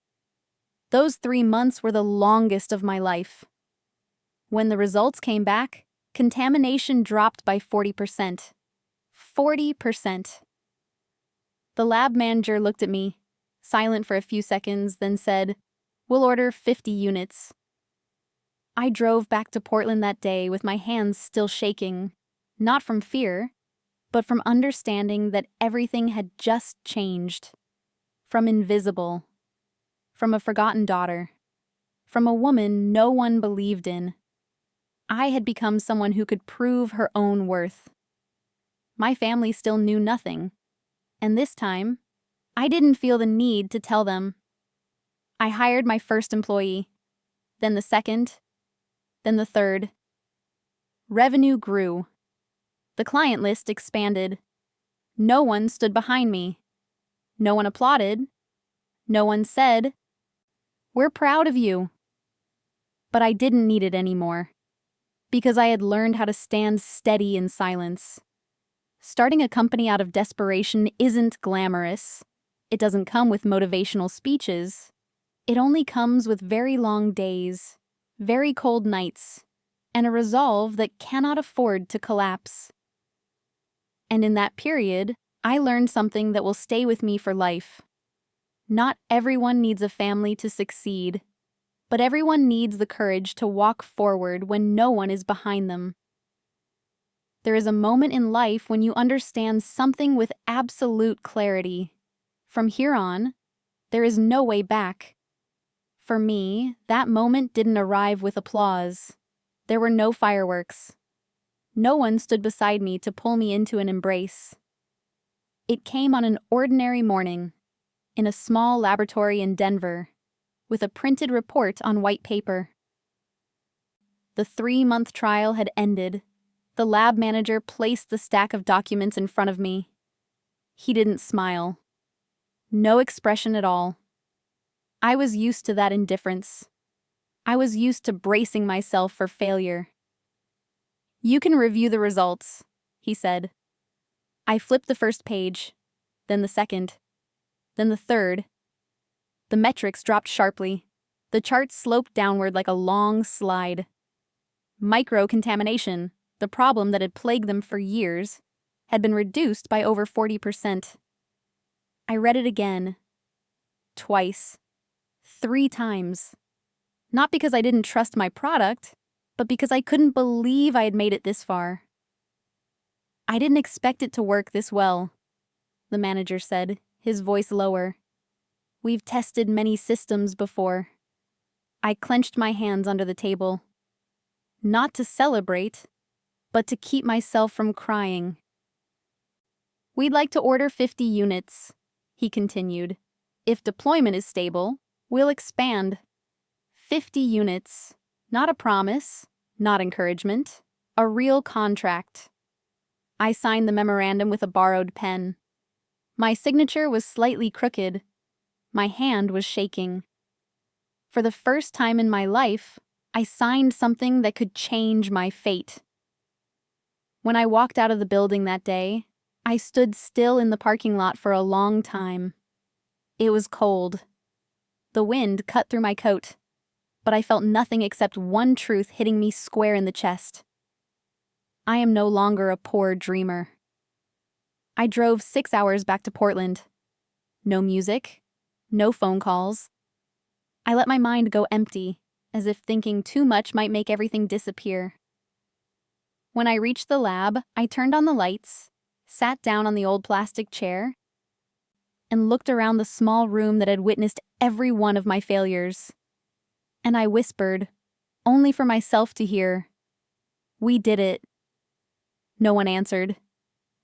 Those 3 months were the longest of my life. When the results came back, contamination dropped by 40%. 40%. The lab manager looked at me, silent for a few seconds, then said, "We'll order 50 units." I drove back to Portland that day with my hands still shaking, not from fear, but from understanding that everything had just changed. From invisible. From a forgotten daughter. From a woman no one believed in. I had become someone who could prove her own worth. My family still knew nothing, and this time, I didn't feel the need to tell them. I hired my first employee, then the second, then the third. Revenue grew. The client list expanded. No one stood behind me. No one applauded. No one said, "We're proud of you." But I didn't need it anymore, because I had learned how to stand steady in silence. Starting a company out of desperation isn't glamorous. It doesn't come with motivational speeches. It only comes with very long days, very cold nights, and a resolve that cannot afford to collapse. And in that period, I learned something that will stay with me for life. Not everyone needs a family to succeed, but everyone needs the courage to walk forward when no one is behind them. There is a moment in life when you understand something with absolute clarity. From here on, there is no way back. For me, that moment didn't arrive with applause. There were no fireworks. No one stood beside me to pull me into an embrace. It came on an ordinary morning, in a small laboratory in Denver, with a printed report on white paper. The 3-month trial had ended. The lab manager placed the stack of documents in front of me. He didn't smile. No expression at all. I was used to that indifference. I was used to bracing myself for failure. "You can review the results," he said. I flipped the first page, then the second, then the third. The metrics dropped sharply. The charts sloped downward like a long slide. Microcontamination, the problem that had plagued them for years, had been reduced by over 40%. I read it again. Twice. 3 times. Not because I didn't trust my product, but because I couldn't believe I had made it this far. "I didn't expect it to work this well," the manager said, his voice lower. "We've tested many systems before." I clenched my hands under the table. Not to celebrate, but to keep myself from crying. "We'd like to order 50 units, he continued. "If deployment is stable, we'll expand." 50 units. Not a promise, not encouragement, a real contract. I signed the memorandum with a borrowed pen. My signature was slightly crooked. My hand was shaking. For the first time in my life, I signed something that could change my fate. When I walked out of the building that day, I stood still in the parking lot for a long time. It was cold. The wind cut through my coat, but I felt nothing except one truth hitting me square in the chest. I am no longer a poor dreamer. I drove 6 hours back to Portland. No music, no phone calls. I let my mind go empty, as if thinking too much might make everything disappear. When I reached the lab, I turned on the lights, sat down on the old plastic chair, and looked around the small room that had witnessed every one of my failures. And I whispered, only for myself to hear, "We did it." No one answered,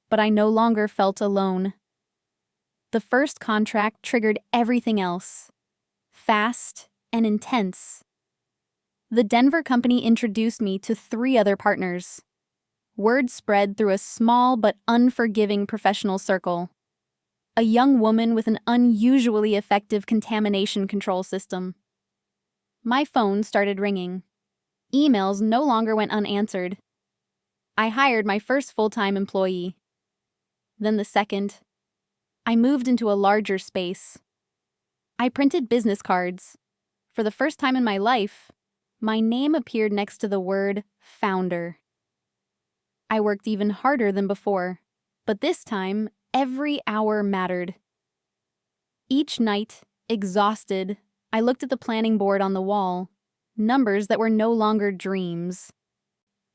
but I no longer felt alone. The first contract triggered everything else. Fast and intense. The Denver company introduced me to 3 other partners. Word spread through a small but unforgiving professional circle. A young woman with an unusually effective contamination control system. My phone started ringing. Emails no longer went unanswered. I hired my first full-time employee. Then the second. I moved into a larger space. I printed business cards. For the first time in my life, my name appeared next to the word founder. I worked even harder than before, but this time, every hour mattered. Each night, exhausted, I looked at the planning board on the wall, numbers that were no longer dreams,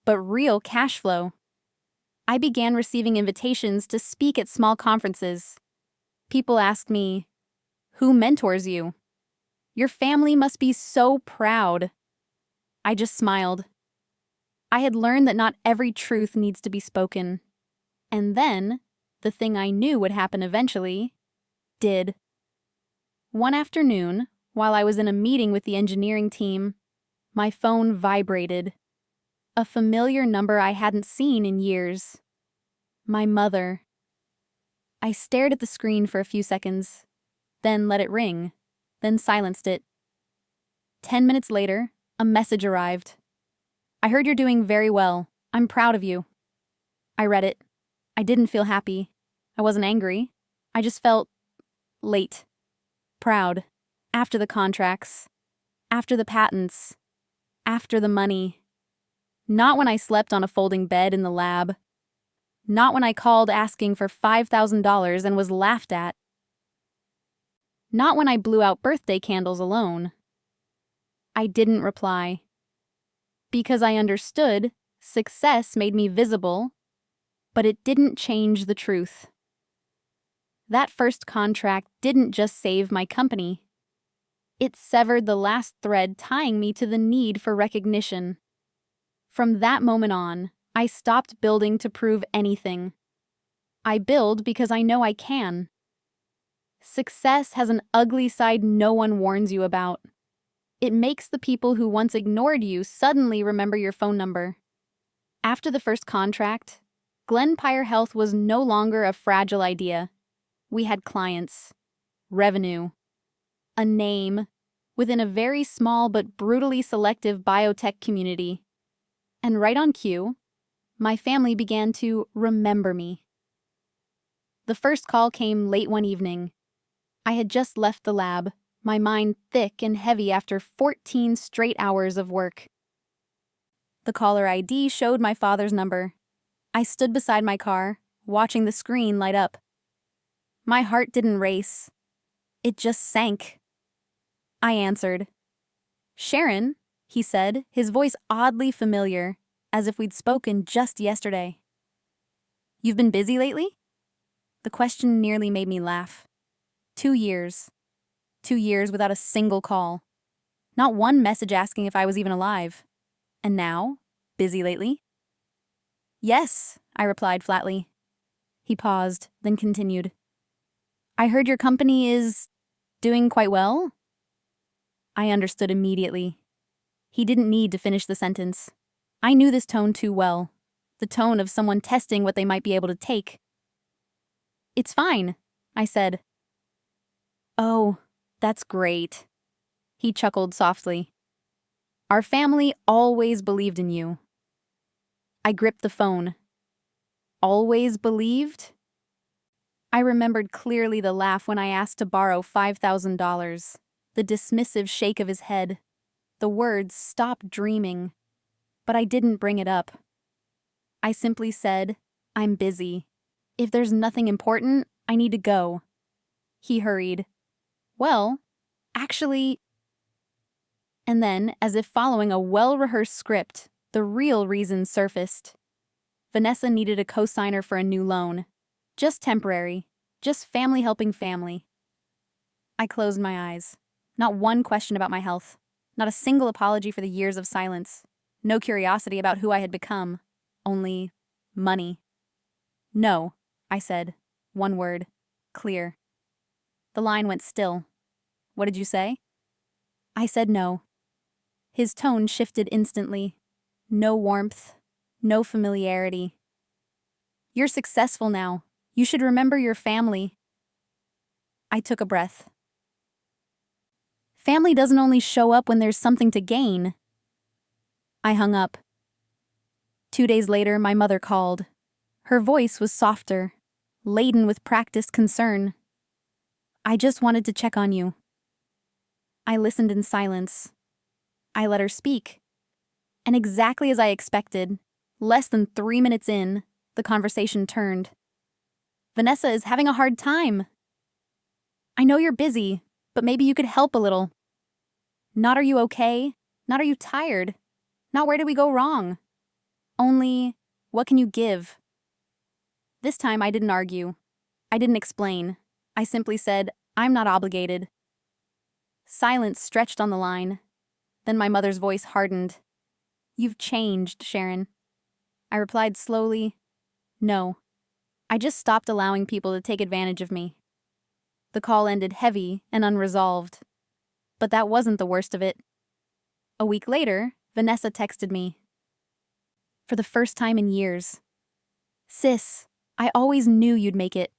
but real cash flow. I began receiving invitations to speak at small conferences. People asked me, "Who mentors you? Your family must be so proud." I just smiled. I had learned that not every truth needs to be spoken. And then, the thing I knew would happen eventually, did. One afternoon, while I was in a meeting with the engineering team, my phone vibrated. A familiar number I hadn't seen in years. My mother. I stared at the screen for a few seconds, then let it ring, then silenced it. 10 minutes later, a message arrived. "I heard you're doing very well. I'm proud of you." I read it. I didn't feel happy. I wasn't angry. I just felt late. Proud. After the contracts. After the patents. After the money. Not when I slept on a folding bed in the lab. Not when I called asking for $5,000 and was laughed at. Not when I blew out birthday candles alone. I didn't reply. Because I understood success made me visible, but it didn't change the truth. That first contract didn't just save my company. It severed the last thread tying me to the need for recognition. From that moment on, I stopped building to prove anything. I build because I know I can. Success has an ugly side no one warns you about. It makes the people who once ignored you suddenly remember your phone number. After the first contract, Glenpire Health was no longer a fragile idea. We had clients, revenue, a name, within a very small but brutally selective biotech community. And right on cue, my family began to remember me. The first call came late one evening. I had just left the lab, my mind thick and heavy after 14 straight hours of work. The caller ID showed my father's number. I stood beside my car, watching the screen light up. My heart didn't race. It just sank. I answered. "Sharon," he said, his voice oddly familiar, as if we'd spoken just yesterday. "You've been busy lately?" The question nearly made me laugh. 2 years. 2 years without a single call. Not one message asking if I was even alive. And now, busy lately? "Yes," I replied flatly. He paused, then continued. "I heard your company is doing quite well?" I understood immediately. He didn't need to finish the sentence. I knew this tone too well. The tone of someone testing what they might be able to take. "It's fine," I said. "Oh, that's great." He chuckled softly. "Our family always believed in you." I gripped the phone. Always believed? I remembered clearly the laugh when I asked to borrow $5,000, the dismissive shake of his head, the words "stop dreaming." But I didn't bring it up. I simply said, "I'm busy. If there's nothing important, I need to go." He hurried. "Well, actually..." And then, as if following a well-rehearsed script, the real reason surfaced. Vanessa needed a co-signer for a new loan. Just temporary. Just family helping family. I closed my eyes. Not one question about my health. Not a single apology for the years of silence. No curiosity about who I had become. Only money. "No," I said. One word. Clear. The line went still. "What did you say?" I said no. His tone shifted instantly. No warmth. No familiarity. "You're successful now. You should remember your family." I took a breath. Family doesn't only show up when there's something to gain. I hung up. 2 days later, my mother called. Her voice was softer, laden with practiced concern. "I just wanted to check on you." I listened in silence. I let her speak. And exactly as I expected, less than 3 minutes in, the conversation turned. "Vanessa is having a hard time. I know you're busy, but maybe you could help a little. Not are you okay? Not are you tired? Not where did we go wrong? Only, what can you give?" This time I didn't argue. I didn't explain. I simply said, "I'm not obligated." Silence stretched on the line. Then my mother's voice hardened. "You've changed, Sharon." I replied slowly, "No. I just stopped allowing people to take advantage of me." The call ended heavy and unresolved. But that wasn't the worst of it. A week later, Vanessa texted me. For the first time in years. "Sis, I always knew you'd make it.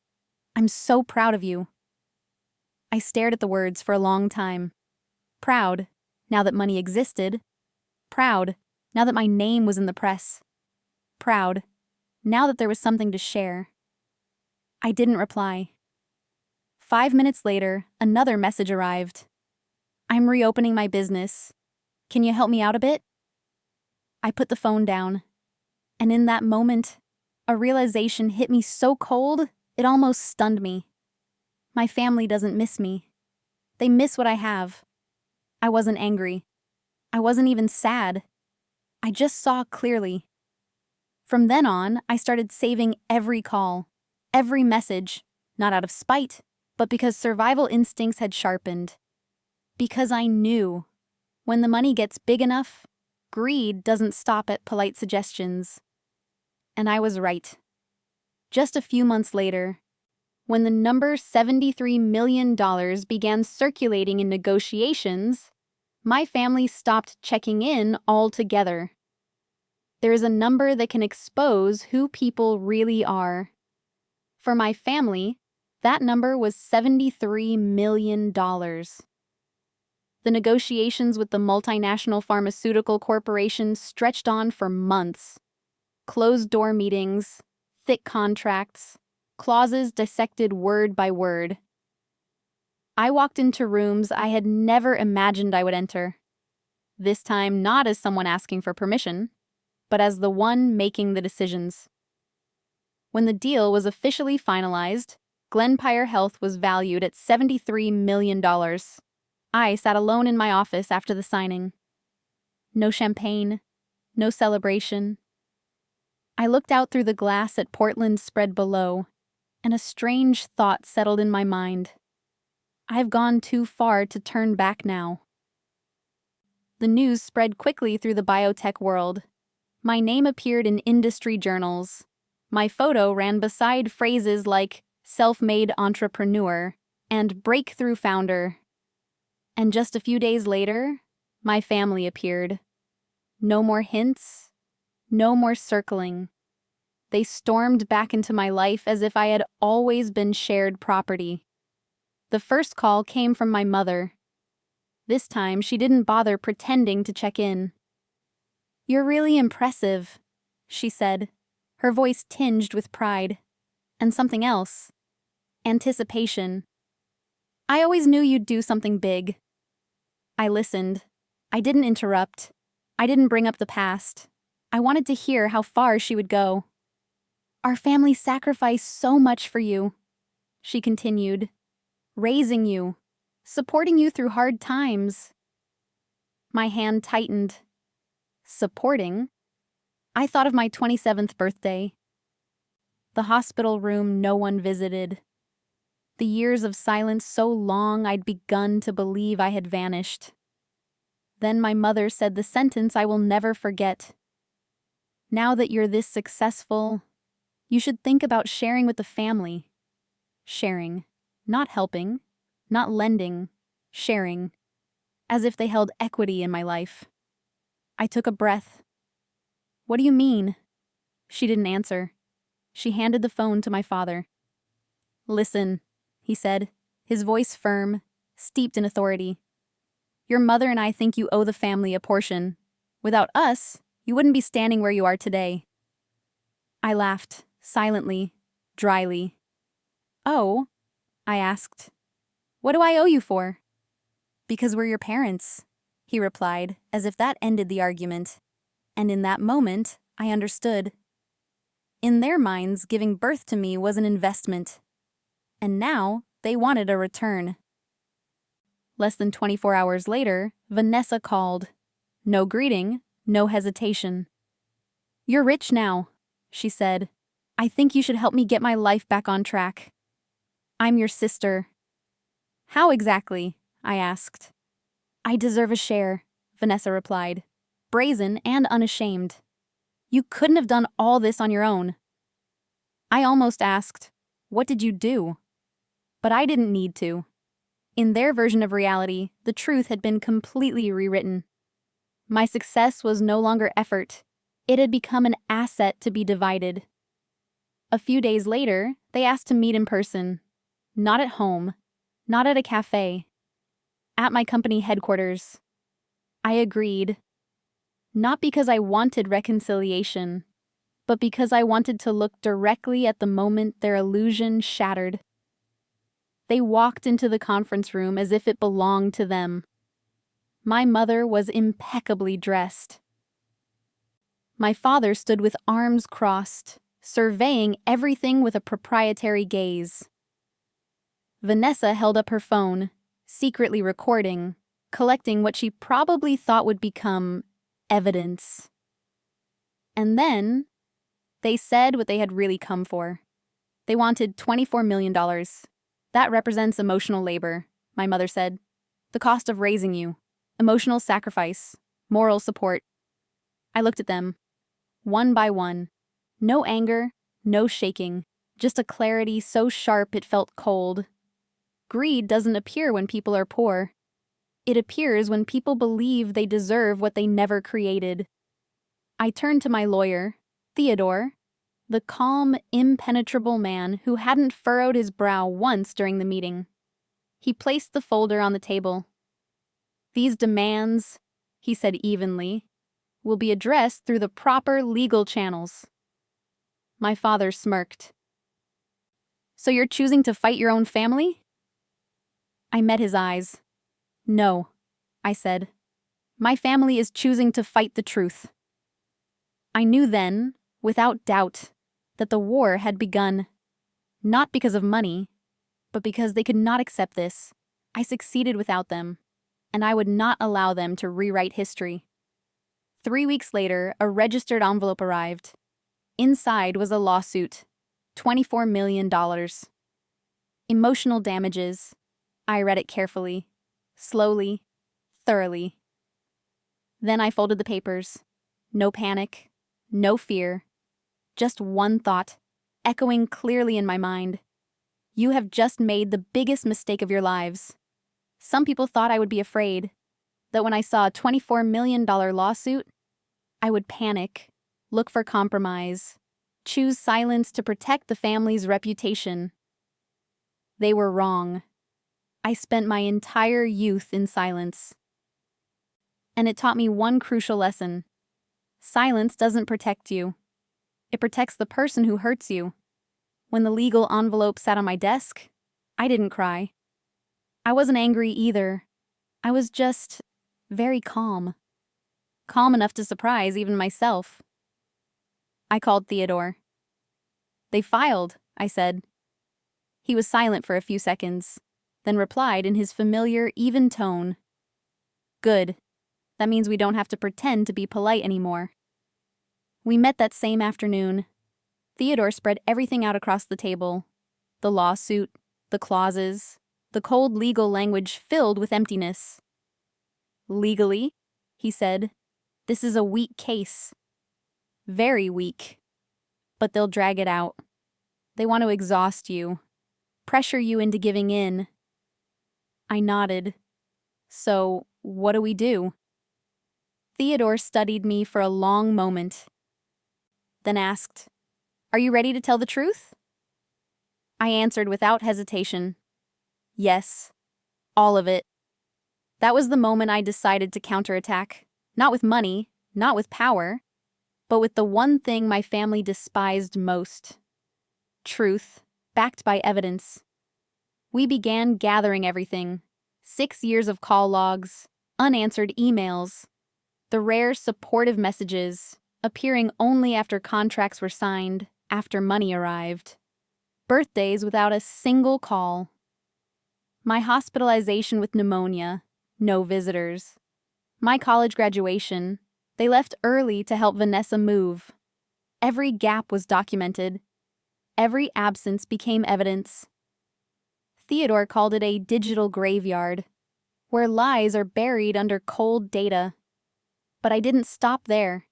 I'm so proud of you." I stared at the words for a long time. Proud, now that money existed. Proud, now that my name was in the press. Proud, now that there was something to share. I didn't reply. 5 minutes later, another message arrived. "I'm reopening my business. Can you help me out a bit?" I put the phone down. And in that moment, A realization hit me so cold, it almost stunned me. My family doesn't miss me. They miss what I have. I wasn't angry. I wasn't even sad. I just saw clearly. From then on, I started saving every call, every message, not out of spite, but because survival instincts had sharpened. Because I knew, when the money gets big enough, greed doesn't stop at polite suggestions. And I was right. Just a few months later, when the number $73 million began circulating in negotiations, my family stopped checking in altogether. There is a number that can expose who people really are. For my family, that number was $73 million. The negotiations with the multinational pharmaceutical corporation stretched on for months. Closed-door meetings, thick contracts, clauses dissected word by word. I walked into rooms I had never imagined I would enter. This time not as someone asking for permission, but as the one making the decisions. When the deal was officially finalized, Glenpire Health was valued at $73 million. I sat alone in my office after the signing. No champagne, no celebration. I looked out through the glass at Portland spread below, and a strange thought settled in my mind. I've gone too far to turn back now. The news spread quickly through the biotech world. My name appeared in industry journals. My photo ran beside phrases like self-made entrepreneur and breakthrough founder. And just a few days later, my family appeared. No more hints, no more circling. They stormed back into my life as if I had always been shared property. The first call came from my mother. This time, she didn't bother pretending to check in. "You're really impressive," she said, her voice tinged with pride. And something else. Anticipation. "I always knew you'd do something big." I listened. I didn't interrupt. I didn't bring up the past. I wanted to hear how far she would go. "Our family sacrificed so much for you," she continued. "Raising you, supporting you through hard times." My hand tightened. Supporting? I thought of my 27th birthday. The hospital room no one visited. The years of silence so long I'd begun to believe I had vanished. Then my mother said the sentence I will never forget. "Now that you're this successful, you should think about sharing with the family." Sharing. Not helping. Not lending. Sharing. As if they held equity in my life. I took a breath. "What do you mean?" She didn't answer. She handed the phone to my father. "Listen," he said, his voice firm, steeped in authority. "Your mother and I think you owe the family a portion. Without us, you wouldn't be standing where you are today." I laughed, silently, dryly. "Oh?" I asked. "What do I owe you for?" "Because we're your parents," he replied, as if that ended the argument. And in that moment, I understood. In their minds, giving birth to me was an investment. And now, they wanted a return. Less than 24 hours later, Vanessa called. No greeting, no hesitation. "You're rich now," she said. "I think you should help me get my life back on track." "I'm your sister." "How exactly?" I asked. "I deserve a share," Vanessa replied, brazen and unashamed. "You couldn't have done all this on your own." I almost asked, "What did you do?" But I didn't need to. In their version of reality, the truth had been completely rewritten. My success was no longer effort. It had become an asset to be divided. A few days later, they asked to meet in person. Not at home, not at a cafe. At my company headquarters. I agreed. Not because I wanted reconciliation, but because I wanted to look directly at the moment their illusion shattered. They walked into the conference room as if it belonged to them. My mother was impeccably dressed. My father stood with arms crossed, surveying everything with a proprietary gaze. Vanessa held up her phone, secretly recording, collecting what she probably thought would become evidence. And then, they said what they had really come for. They wanted $24 million. That represents emotional labor, my mother said. The cost of raising you. Emotional sacrifice. Moral support. I looked at them, one by one. No anger, no shaking, just a clarity so sharp it felt cold. Greed doesn't appear when people are poor. It appears when people believe they deserve what they never created. I turned to my lawyer, Theodore, the calm, impenetrable man who hadn't furrowed his brow once during the meeting. He placed the folder on the table. These demands, he said evenly, will be addressed through the proper legal channels. My father smirked. So you're choosing to fight your own family? I met his eyes. No, I said. My family is choosing to fight the truth. I knew then, without doubt, that the war had begun. Not because of money, but because they could not accept this. I succeeded without them, and I would not allow them to rewrite history. 3 weeks later, a registered envelope arrived. Inside was a lawsuit, $24 million. Emotional damages. I read it carefully, slowly, thoroughly. Then I folded the papers. No panic, no fear. Just one thought, echoing clearly in my mind. You have just made the biggest mistake of your lives. Some people thought I would be afraid, that when I saw a $24 million lawsuit, I would panic, look for compromise, choose silence to protect the family's reputation. They were wrong. I spent my entire youth in silence. And it taught me one crucial lesson. Silence doesn't protect you. It protects the person who hurts you. When the legal envelope sat on my desk, I didn't cry. I wasn't angry either. I was just very calm. Calm enough to surprise even myself. I called Theodore. They filed, I said. He was silent for a few seconds, then replied in his familiar, even tone. Good. That means we don't have to pretend to be polite anymore. We met that same afternoon. Theodore spread everything out across the table. The lawsuit, the clauses, the cold legal language filled with emptiness. Legally, he said, this is a weak case. Very weak. But they'll drag it out. They want to exhaust you, pressure you into giving in. I nodded. So, what do we do? Theodore studied me for a long moment, then asked, Are you ready to tell the truth? I answered without hesitation. Yes, all of it. That was the moment I decided to counterattack, not with money, not with power, but with the one thing my family despised most. Truth, backed by evidence. We began gathering everything. 6 years of call logs, unanswered emails, the rare supportive messages, appearing only after contracts were signed, after money arrived. Birthdays without a single call. My hospitalization with pneumonia, no visitors. My college graduation, they left early to help Vanessa move. Every gap was documented. Every absence became evidence. Theodore called it a digital graveyard, where lies are buried under cold data. But I didn't stop there.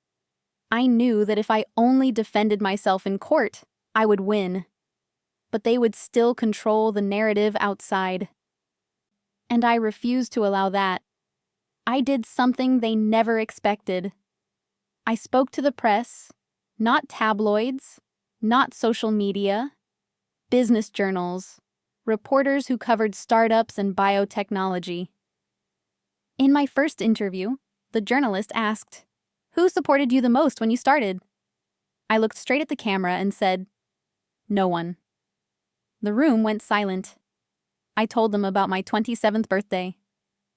I knew that if I only defended myself in court, I would win. But they would still control the narrative outside. And I refused to allow that. I did something they never expected. I spoke to the press, not tabloids, not social media, business journals, reporters who covered startups and biotechnology. In my first interview, the journalist asked, Who supported you the most when you started? I looked straight at the camera and said, No one. The room went silent. I told them about my 27th birthday,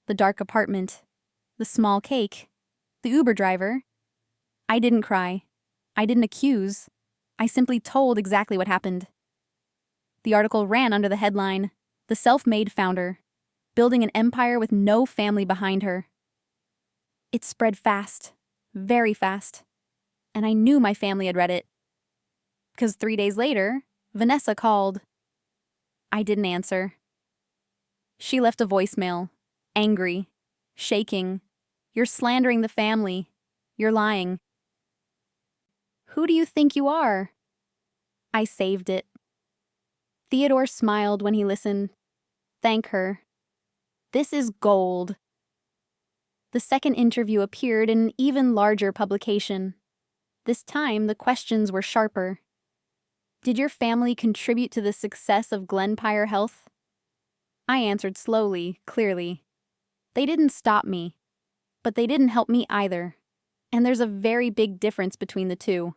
the dark apartment, the small cake, the Uber driver. I didn't cry. I didn't accuse. I simply told exactly what happened. The article ran under the headline, "The Self-Made Founder, Building an Empire with No Family Behind Her." It spread fast, very fast, and I knew my family had read it. Because 3 days later, Vanessa called. I didn't answer. She left a voicemail, angry, shaking. "You're slandering the family. You're lying." "Who do you think you are?" I saved it. Theodore smiled when he listened. Thank her. This is gold. The second interview appeared in an even larger publication. This time, the questions were sharper. Did your family contribute to the success of Glenpire Health? I answered slowly, clearly. They didn't stop me, but they didn't help me either. And there's a very big difference between the two.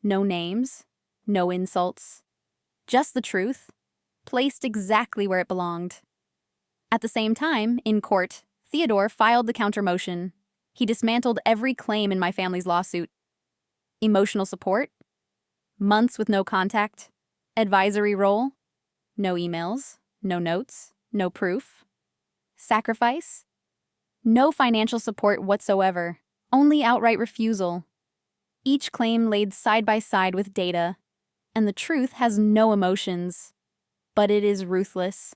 No names, no insults. Just the truth, placed exactly where it belonged. At the same time, in court, Theodore filed the counter-motion. He dismantled every claim in my family's lawsuit. Emotional support? Months with no contact. Advisory role? No emails, no notes, no proof. Sacrifice? No financial support whatsoever, only outright refusal. Each claim laid side by side with data, and the truth has no emotions, but it is ruthless.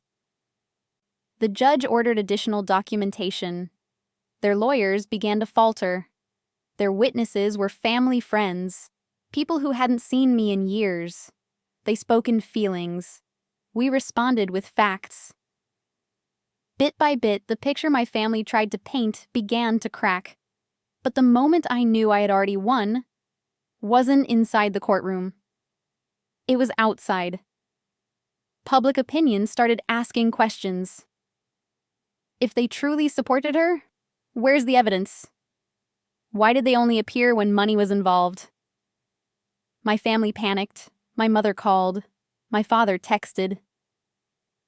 The judge ordered additional documentation. Their lawyers began to falter. Their witnesses were family friends, people who hadn't seen me in years. They spoke in feelings. We responded with facts. Bit by bit, the picture my family tried to paint began to crack. But the moment I knew I had already won wasn't inside the courtroom. It was outside. Public opinion started asking questions. If they truly supported her, where's the evidence? Why did they only appear when money was involved? My family panicked. My mother called. My father texted.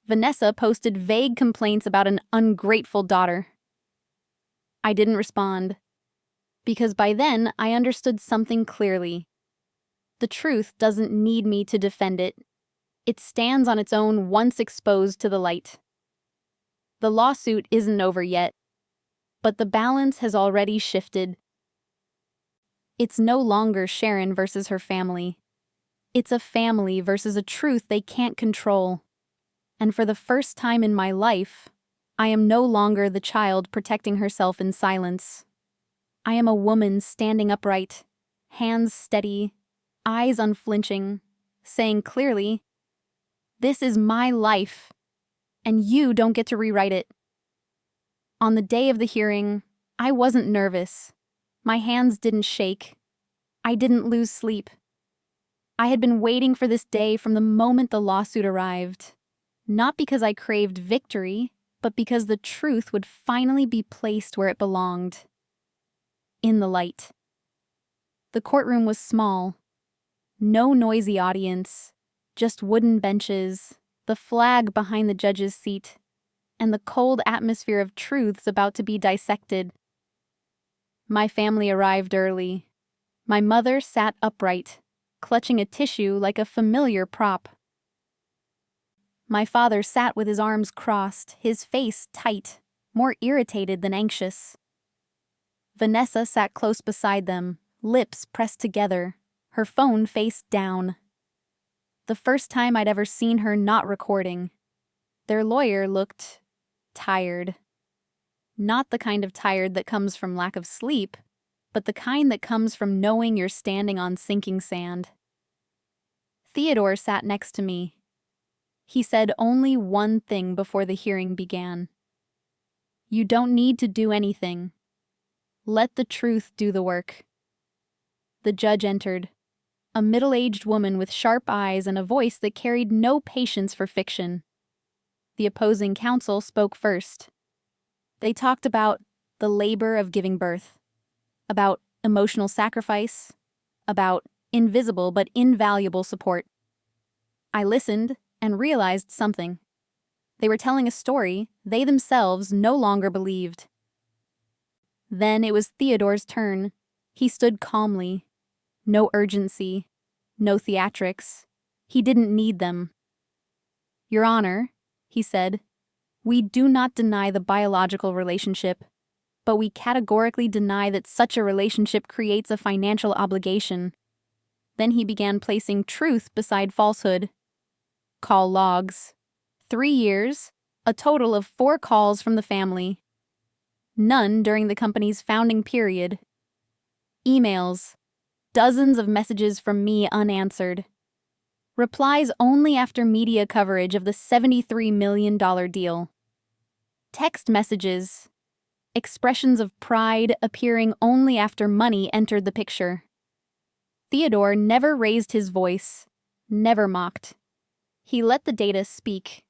Vanessa posted vague complaints about an ungrateful daughter. I didn't respond, because by then I understood something clearly. The truth doesn't need me to defend it. It stands on its own once exposed to the light. The lawsuit isn't over yet, but the balance has already shifted. It's no longer Sharon versus her family. It's a family versus a truth they can't control. And for the first time in my life, I am no longer the child protecting herself in silence. I am a woman standing upright, hands steady, eyes unflinching, saying clearly, "This is my life, and you don't get to rewrite it." On the day of the hearing, I wasn't nervous. My hands didn't shake. I didn't lose sleep. I had been waiting for this day from the moment the lawsuit arrived. Not because I craved victory, but because the truth would finally be placed where it belonged. In the light. The courtroom was small. No noisy audience, just wooden benches, the flag behind the judge's seat, and the cold atmosphere of truths about to be dissected. My family arrived early. My mother sat upright, clutching a tissue like a familiar prop. My father sat with his arms crossed, his face tight, more irritated than anxious. Vanessa sat close beside them, lips pressed together, her phone face down. The first time I'd ever seen her not recording. Their lawyer looked tired. Not the kind of tired that comes from lack of sleep, but the kind that comes from knowing you're standing on sinking sand. Theodore sat next to me. He said only one thing before the hearing began. "You don't need to do anything. Let the truth do the work." The judge entered, a middle-aged woman with sharp eyes and a voice that carried no patience for fiction. The opposing counsel spoke first. They talked about the labor of giving birth, about emotional sacrifice, about invisible but invaluable support. I listened and realized something. They were telling a story they themselves no longer believed. Then it was Theodore's turn. He stood calmly. No urgency. No theatrics. He didn't need them. Your Honor, he said, we do not deny the biological relationship, but we categorically deny that such a relationship creates a financial obligation. Then he began placing truth beside falsehood. Call logs. 3 years, a total of 4 calls from the family. None during the company's founding period. Emails. Dozens of messages from me unanswered. Replies only after media coverage of the $73 million deal. Text messages. Expressions of pride appearing only after money entered the picture. Theodore never raised his voice, never mocked. He let the data speak.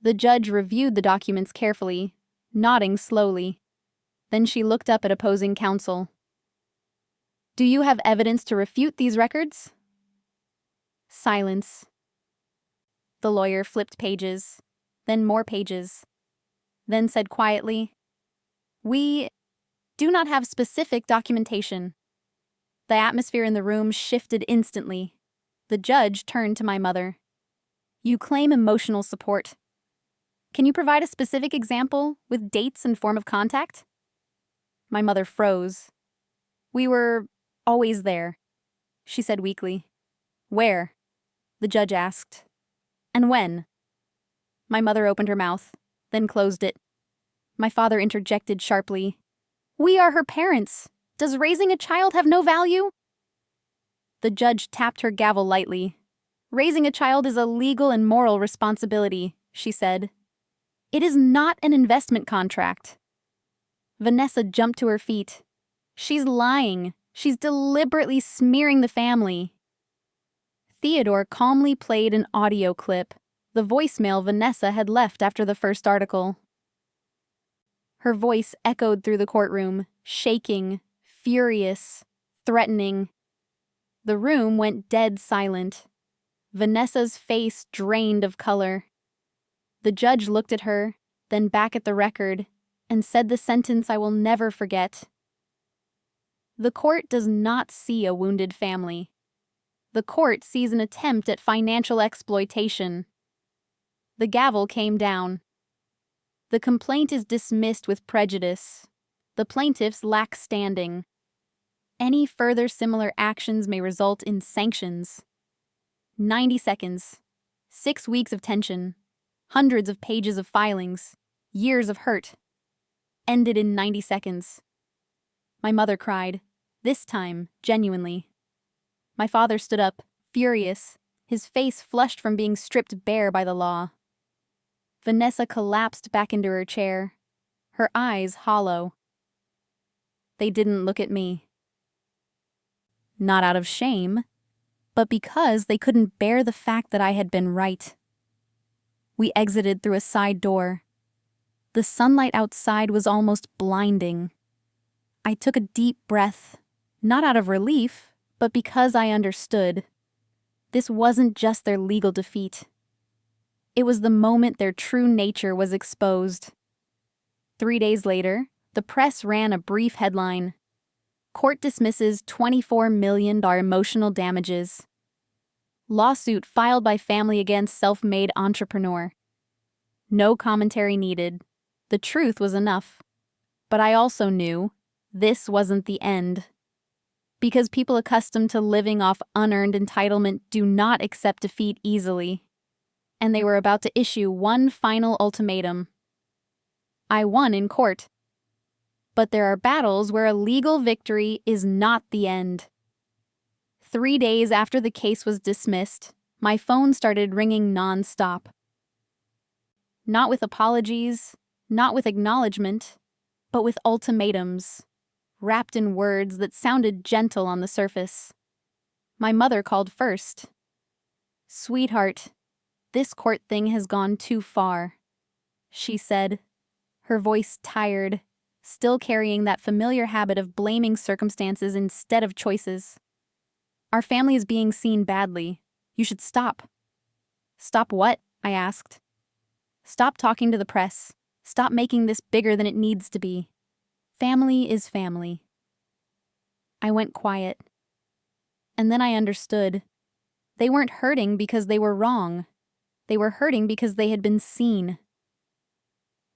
The judge reviewed the documents carefully, nodding slowly. Then she looked up at opposing counsel. Do you have evidence to refute these records? Silence. The lawyer flipped pages, then more pages, then said quietly, We do not have specific documentation. The atmosphere in the room shifted instantly. The judge turned to my mother. You claim emotional support. Can you provide a specific example with dates and form of contact? My mother froze. We were always there, she said weakly. Where? The judge asked. And when? My mother opened her mouth, then closed it. My father interjected sharply. We are her parents. Does raising a child have no value? The judge tapped her gavel lightly. Raising a child is a legal and moral responsibility, she said. It is not an investment contract. Vanessa jumped to her feet. She's lying. She's deliberately smearing the family. Theodore calmly played an audio clip, the voicemail Vanessa had left after the first article. Her voice echoed through the courtroom, shaking, furious, threatening. The room went dead silent. Vanessa's face drained of color. The judge looked at her, then back at the record, and said the sentence I will never forget. The court does not see a wounded family. The court sees an attempt at financial exploitation. The gavel came down. The complaint is dismissed with prejudice. The plaintiffs lack standing. Any further similar actions may result in sanctions. 90 seconds. 6 weeks of tension. Hundreds of pages of filings. Years of hurt. Ended in 90 seconds. My mother cried, this time genuinely. My father stood up, furious, his face flushed from being stripped bare by the law. Vanessa collapsed back into her chair, her eyes hollow. They didn't look at me. Not out of shame, but because they couldn't bear the fact that I had been right. We exited through a side door. The sunlight outside was almost blinding. I took a deep breath, not out of relief, but because I understood. This wasn't just their legal defeat. It was the moment their true nature was exposed. 3 days later, the press ran a brief headline. Court dismisses $24 million emotional damages. Lawsuit filed by family against self-made entrepreneur. No commentary needed. The truth was enough. But I also knew this wasn't the end. Because people accustomed to living off unearned entitlement do not accept defeat easily. And they were about to issue one final ultimatum. I won in court. But there are battles where a legal victory is not the end. 3 days after the case was dismissed, my phone started ringing non-stop. Not with apologies, not with acknowledgement, but with ultimatums, wrapped in words that sounded gentle on the surface. My mother called first. Sweetheart, this court thing has gone too far, she said, her voice tired, still carrying that familiar habit of blaming circumstances instead of choices. Our family is being seen badly. You should stop. Stop what? I asked. Stop talking to the press. Stop making this bigger than it needs to be. Family is family. I went quiet. And then I understood. They weren't hurting because they were wrong. They were hurting because they had been seen.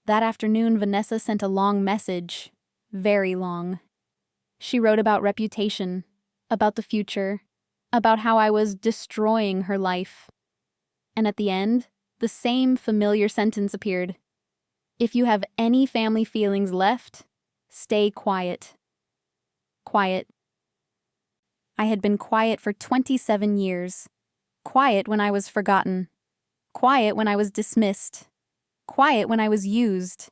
That afternoon, Vanessa sent a long message. Very long. She wrote about reputation, about the future, about how I was destroying her life. And at the end, the same familiar sentence appeared. If you have any family feelings left, stay quiet. Quiet. I had been quiet for 27 years. Quiet when I was forgotten. Quiet when I was dismissed. Quiet when I was used.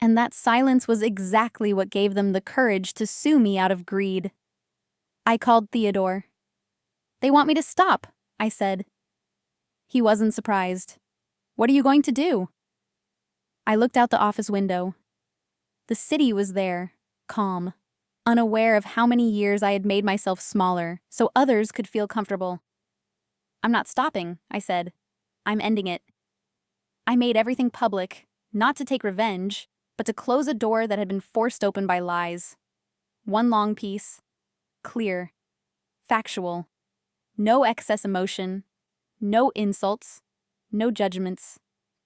And that silence was exactly what gave them the courage to sue me out of greed. I called Theodore. "They want me to stop," I said. He wasn't surprised. "What are you going to do?" I looked out the office window. The city was there, calm, unaware of how many years I had made myself smaller so others could feel comfortable. "I'm not stopping," I said. "I'm ending it." I made everything public, not to take revenge, but to close a door that had been forced open by lies. One long piece, clear, factual, no excess emotion, no insults, no judgments,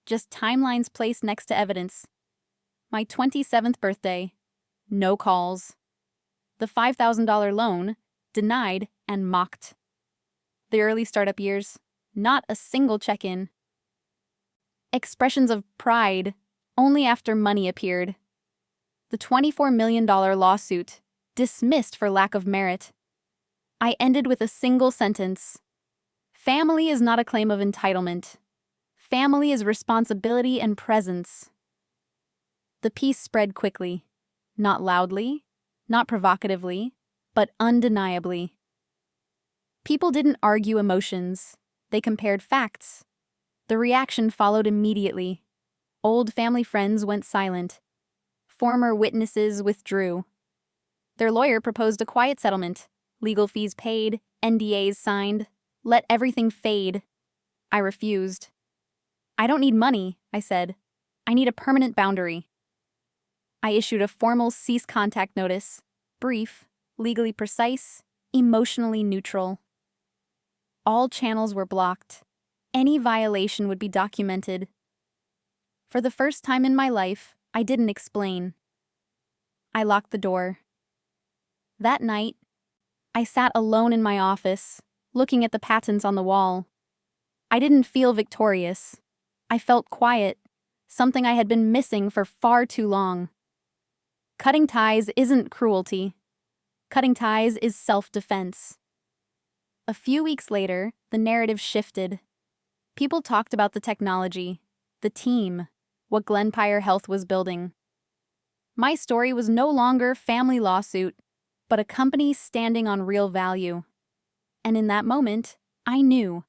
just timelines placed next to evidence. My 27th birthday, no calls. The $5,000 loan, denied and mocked. The early startup years, not a single check-in. Expressions of pride, only after money appeared. The $24 million lawsuit, dismissed for lack of merit. I ended with a single sentence. Family is not a claim of entitlement. Family is responsibility and presence. The piece spread quickly, not loudly, not provocatively, but undeniably. People didn't argue emotions, they compared facts. The reaction followed immediately. Old family friends went silent. Former witnesses withdrew. Their lawyer proposed a quiet settlement, legal fees paid, NDAs signed, let everything fade. I refused. "I don't need money," I said. "I need a permanent boundary." I issued a formal cease contact notice, brief, legally precise, emotionally neutral. All channels were blocked. Any violation would be documented. For the first time in my life, I didn't explain. I locked the door. That night, I sat alone in my office, looking at the patents on the wall. I didn't feel victorious. I felt quiet, something I had been missing for far too long. Cutting ties isn't cruelty. Cutting ties is self-defense. A few weeks later, the narrative shifted. People talked about the technology, the team, what Glenpire Health was building. My story was no longer family lawsuit, but a company standing on real value. And in that moment, I knew.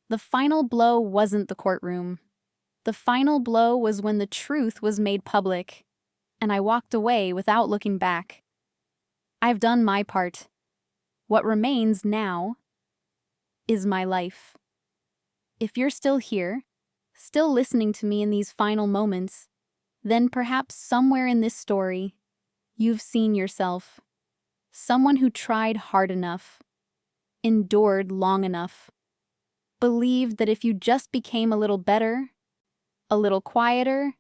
The final blow wasn't the courtroom. The final blow was when the truth was made public, and I walked away without looking back. I've done my part. What remains now is my life. If you're still here, still listening to me in these final moments, then perhaps somewhere in this story, you've seen yourself. Someone who tried hard enough, endured long enough, believed that if you just became a little better, a little quieter,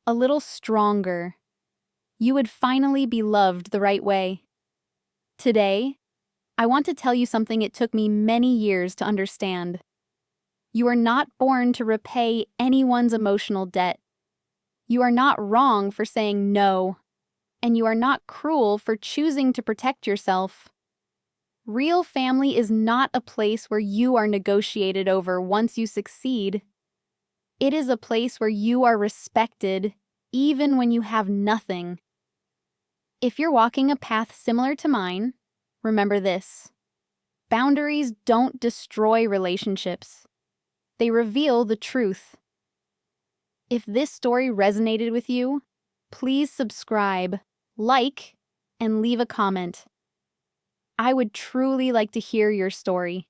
a little stronger, you would finally be loved the right way. Today, I want to tell you something it took me many years to understand. You are not born to repay anyone's emotional debt. You are not wrong for saying no, and you are not cruel for choosing to protect yourself. Real family is not a place where you are negotiated over once you succeed. It is a place where you are respected, even when you have nothing. If you're walking a path similar to mine, remember this. Boundaries don't destroy relationships. They reveal the truth. If this story resonated with you, please subscribe, like, and leave a comment. I would truly like to hear your story.